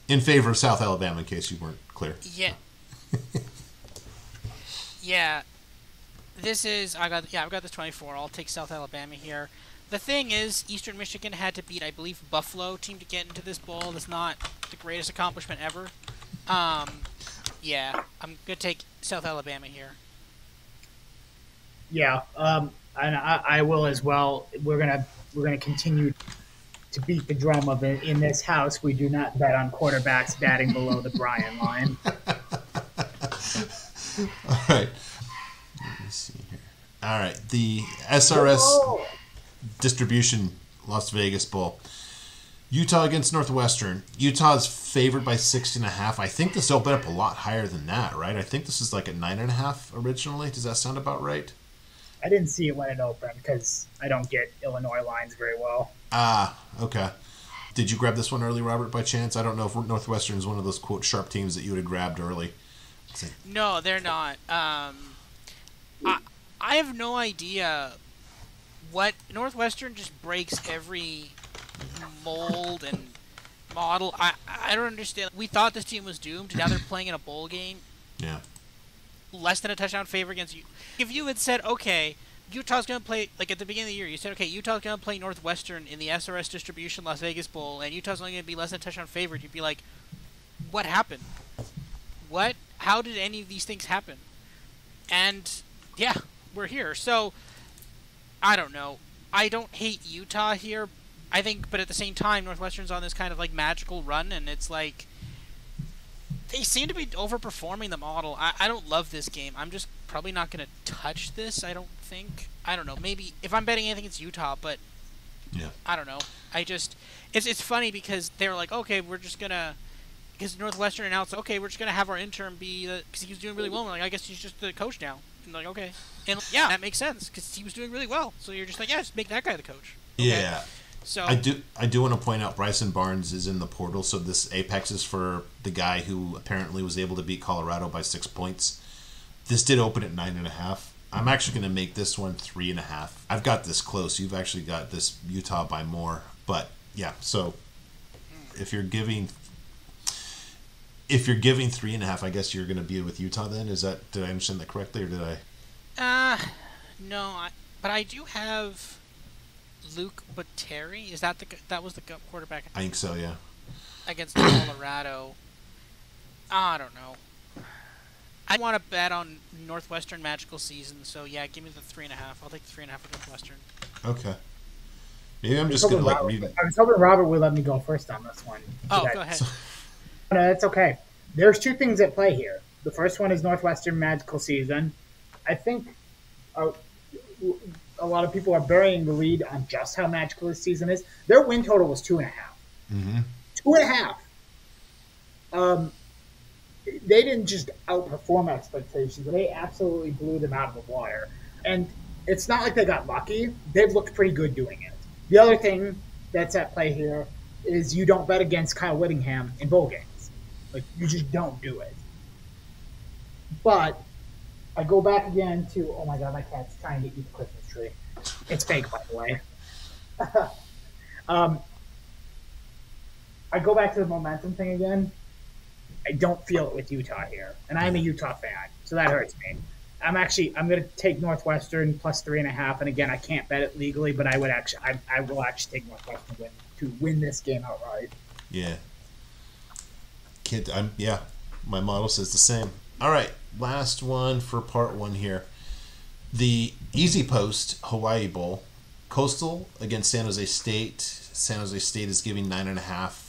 in favor of South Alabama, in case you weren't clear. Yeah. Yeah. I've got this 24. I'll take South Alabama here. The thing is, Eastern Michigan had to beat, I believe, Buffalo team to get into this bowl. That's not the greatest accomplishment ever. Yeah, I'm gonna take South Alabama here. Yeah, and I will as well. We're gonna continue to beat the drum of it in this house. We do not bet on quarterbacks batting below the Bryan line. All right. Let me see here. All right, the SRS distribution Las Vegas Bowl. Utah against Northwestern. Utah's favored by 6.5. I think this opened up a lot higher than that, right? I think this is like at 9.5 originally. Does that sound about right? I didn't see it when it opened because I don't get Illinois lines very well. Ah, okay. Did you grab this one early, Robert, by chance? I don't know if Northwestern is one of those, quote, sharp teams that you would have grabbed early. No, they're not. I have no idea what Northwestern just breaks every mold and model. I don't understand. We thought this team was doomed. Now they're playing in a bowl game. Yeah. Less than a touchdown favor against you. If you had said, okay, Utah's going to play, like at the beginning of the year, you said, okay, Utah's going to play Northwestern in the SRS Distribution Las Vegas Bowl, and Utah's only going to be less than a touchdown favored, you'd be like, what happened? What? How did any of these things happen? And, yeah, we're here. So, I don't know. I don't hate Utah here, I think, but at the same time, Northwestern's on this kind of, like, magical run, and it's like, they seem to be overperforming the model. I don't love this game. I'm just probably not going to touch this, I don't think. I don't know. Maybe, if I'm betting anything, it's Utah, but yeah. I don't know. It's funny because they were like, okay, we're just going to, because Northwestern announced, okay, we're just going to have our intern be, because he was doing really well. We're like, I guess he's just the coach now. And like, okay. And yeah, that makes sense, because he was doing really well. So you're just like, yeah, just make that guy the coach. Okay. Yeah. So I do want to point out Bryson Barnes is in the portal, so this Apex is for the guy who apparently was able to beat Colorado by 6 points. This did open at 9.5. I'm actually going to make this one 3.5. I've got this close. You've actually got this Utah by more, but yeah. So if you're giving 3.5, I guess you're going to be with Utah. Then did I understand that correctly, or did I? No, but I do have Luke Botteri. Is that that was the quarterback? I think so, yeah. Against Colorado. I don't know. I want to bet on Northwestern magical season, so yeah, give me the 3.5. I'll take the 3.5 with Northwestern. Okay. Maybe I'm just gonna read. I was hoping Robert would let me go first on this one. Oh, go ahead. No, that's okay. There's two things at play here. The first one is Northwestern magical season. I think a lot of people are burying the lead on just how magical this season is. Their win total was 2.5. Mm-hmm. 2.5. They didn't just outperform expectations. They absolutely blew them out of the water. And it's not like they got lucky. They've looked pretty good doing it. The other thing that's at play here is you don't bet against Kyle Whittingham in bowl games. Like, you just don't do it. But I go back again to, oh my God, my cat's trying to eat the Christmas tree. It's fake, by the way. I go back to the momentum thing again. I don't feel it with Utah here, and I'm a Utah fan, so that hurts me. I'm going to take Northwestern plus 3.5, and again, I can't bet it legally, but I will actually take Northwestern to win this game outright. Yeah. My model says the same. All right, last one for part one here. The Easy Post Hawaii Bowl, Coastal against San Jose State. San Jose State is giving 9.5.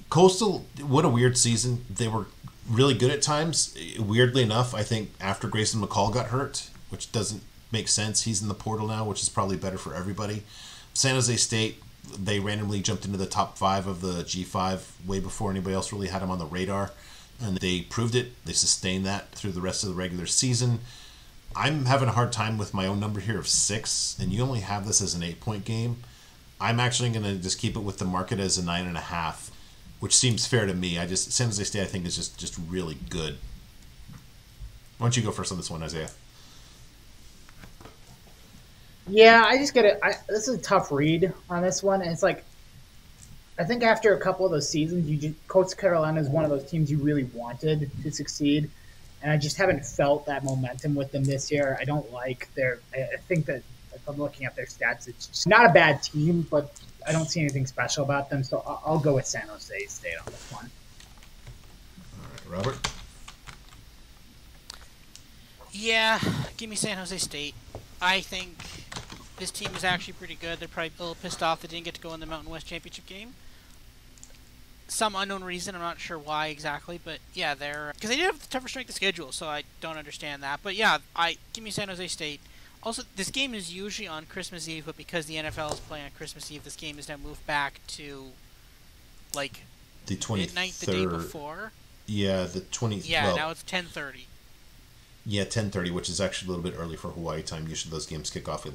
Coastal, what a weird season. They were really good at times. Weirdly enough, I think after Grayson McCall got hurt, which doesn't make sense. He's in the portal now, which is probably better for everybody. San Jose State, they randomly jumped into the top 5 of the G5 way before anybody else really had them on the radar. And they proved it. They sustained that through the rest of the regular season. I'm having a hard time with my own number here of 6, and you only have this as an 8-point game. I'm actually going to just keep it with the market as a 9.5. Which seems fair to me. San Jose State, I think, is just really good. Why don't you go first on this one, Isaiah? Yeah, I just get it. This is a tough read on this one, and it's like, I think after a couple of those seasons, Coastal Carolina is one of those teams you really wanted to succeed, and I just haven't felt that momentum with them this year. I don't like I think that if I'm looking at their stats, it's just not a bad team, but I don't see anything special about them, so I'll go with San Jose State on this one. All right, Robert? Yeah, give me San Jose State. I think this team is actually pretty good. They're probably a little pissed off they didn't get to go in the Mountain West Championship game. Some unknown reason, I'm not sure why exactly, but yeah, because they did have the tougher strength of schedule, so I don't understand that. But yeah, give me San Jose State. Also, this game is usually on Christmas Eve, but because the NFL is playing on Christmas Eve, this game is now moved back to, like, the 23rd. Midnight the day before. Yeah, the 20th. Yeah, now it's 10:30. Yeah, 10:30, which is actually a little bit early for Hawaii time. Usually those games kick off at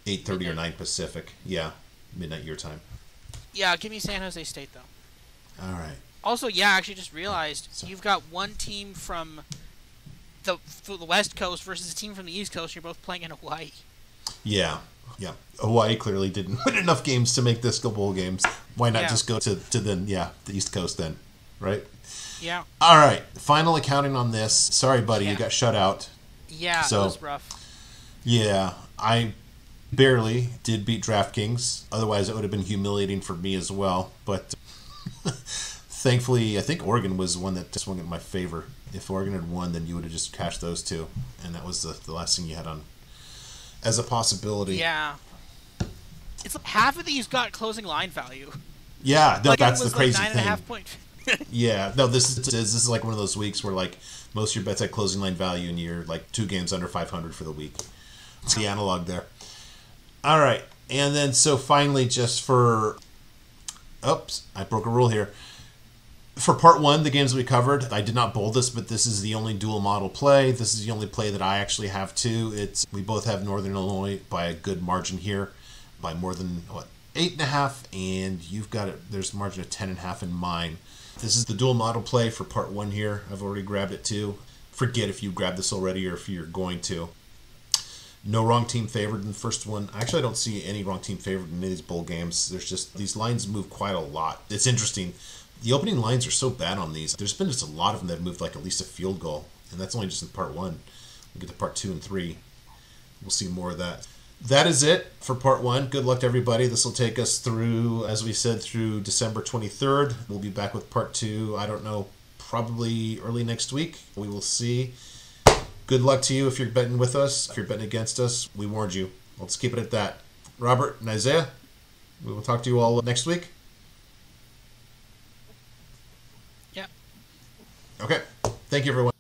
8:30 or 9 Pacific. Yeah, midnight your time. Yeah, give me San Jose State, though. All right. Also, yeah, I actually just realized you've got one team from the West Coast versus a team from the East Coast. You're both playing in Hawaii. Yeah. Hawaii clearly didn't win enough games to make this go bowl games. Why not just go to the East Coast then, right? Yeah. All right. Final accounting on this. Sorry, buddy, you got shut out. Yeah, so, it was rough. Yeah, I barely did beat DraftKings. Otherwise, it would have been humiliating for me as well. But thankfully, I think Oregon was one that swung in my favor. If Oregon had won, then you would have just cashed those two. And that was the last thing you had on as a possibility. Yeah. It's like half of these got closing line value. Yeah, no, like that's the crazy like 9.5 point. Yeah, no, this is like one of those weeks where like most of your bets at closing line value and you're like 2 games under 500 for the week. It's the analog there. All right, and then so finally just for... Oops, I broke a rule here. For part 1, the games we covered, I did not bold this, but this is the only dual model play. This is the only play that I actually have too. We both have Northern Illinois by a good margin here, by more than 8.5, and you've got it. There's a margin of 10.5 in mine. This is the dual model play for part 1 here. I've already grabbed it too. Forget if you grabbed this already or if you're going to. No wrong team favored in the first one. Actually, I don't see any wrong team favored in any of these bowl games. There's just, these lines move quite a lot. It's interesting. The opening lines are so bad on these. There's been just a lot of them that have moved like at least a field goal, and that's only just in part 1. We'll get to part 2 and 3. We'll see more of that. That is it for part 1. Good luck to everybody. This will take us through, as we said, through December 23rd. We'll be back with part 2, I don't know, probably early next week. We will see. Good luck to you if you're betting with us. If you're betting against us, we warned you. Let's keep it at that. Robert and Isaiah, we will talk to you all next week. Yeah. Okay. Thank you, everyone.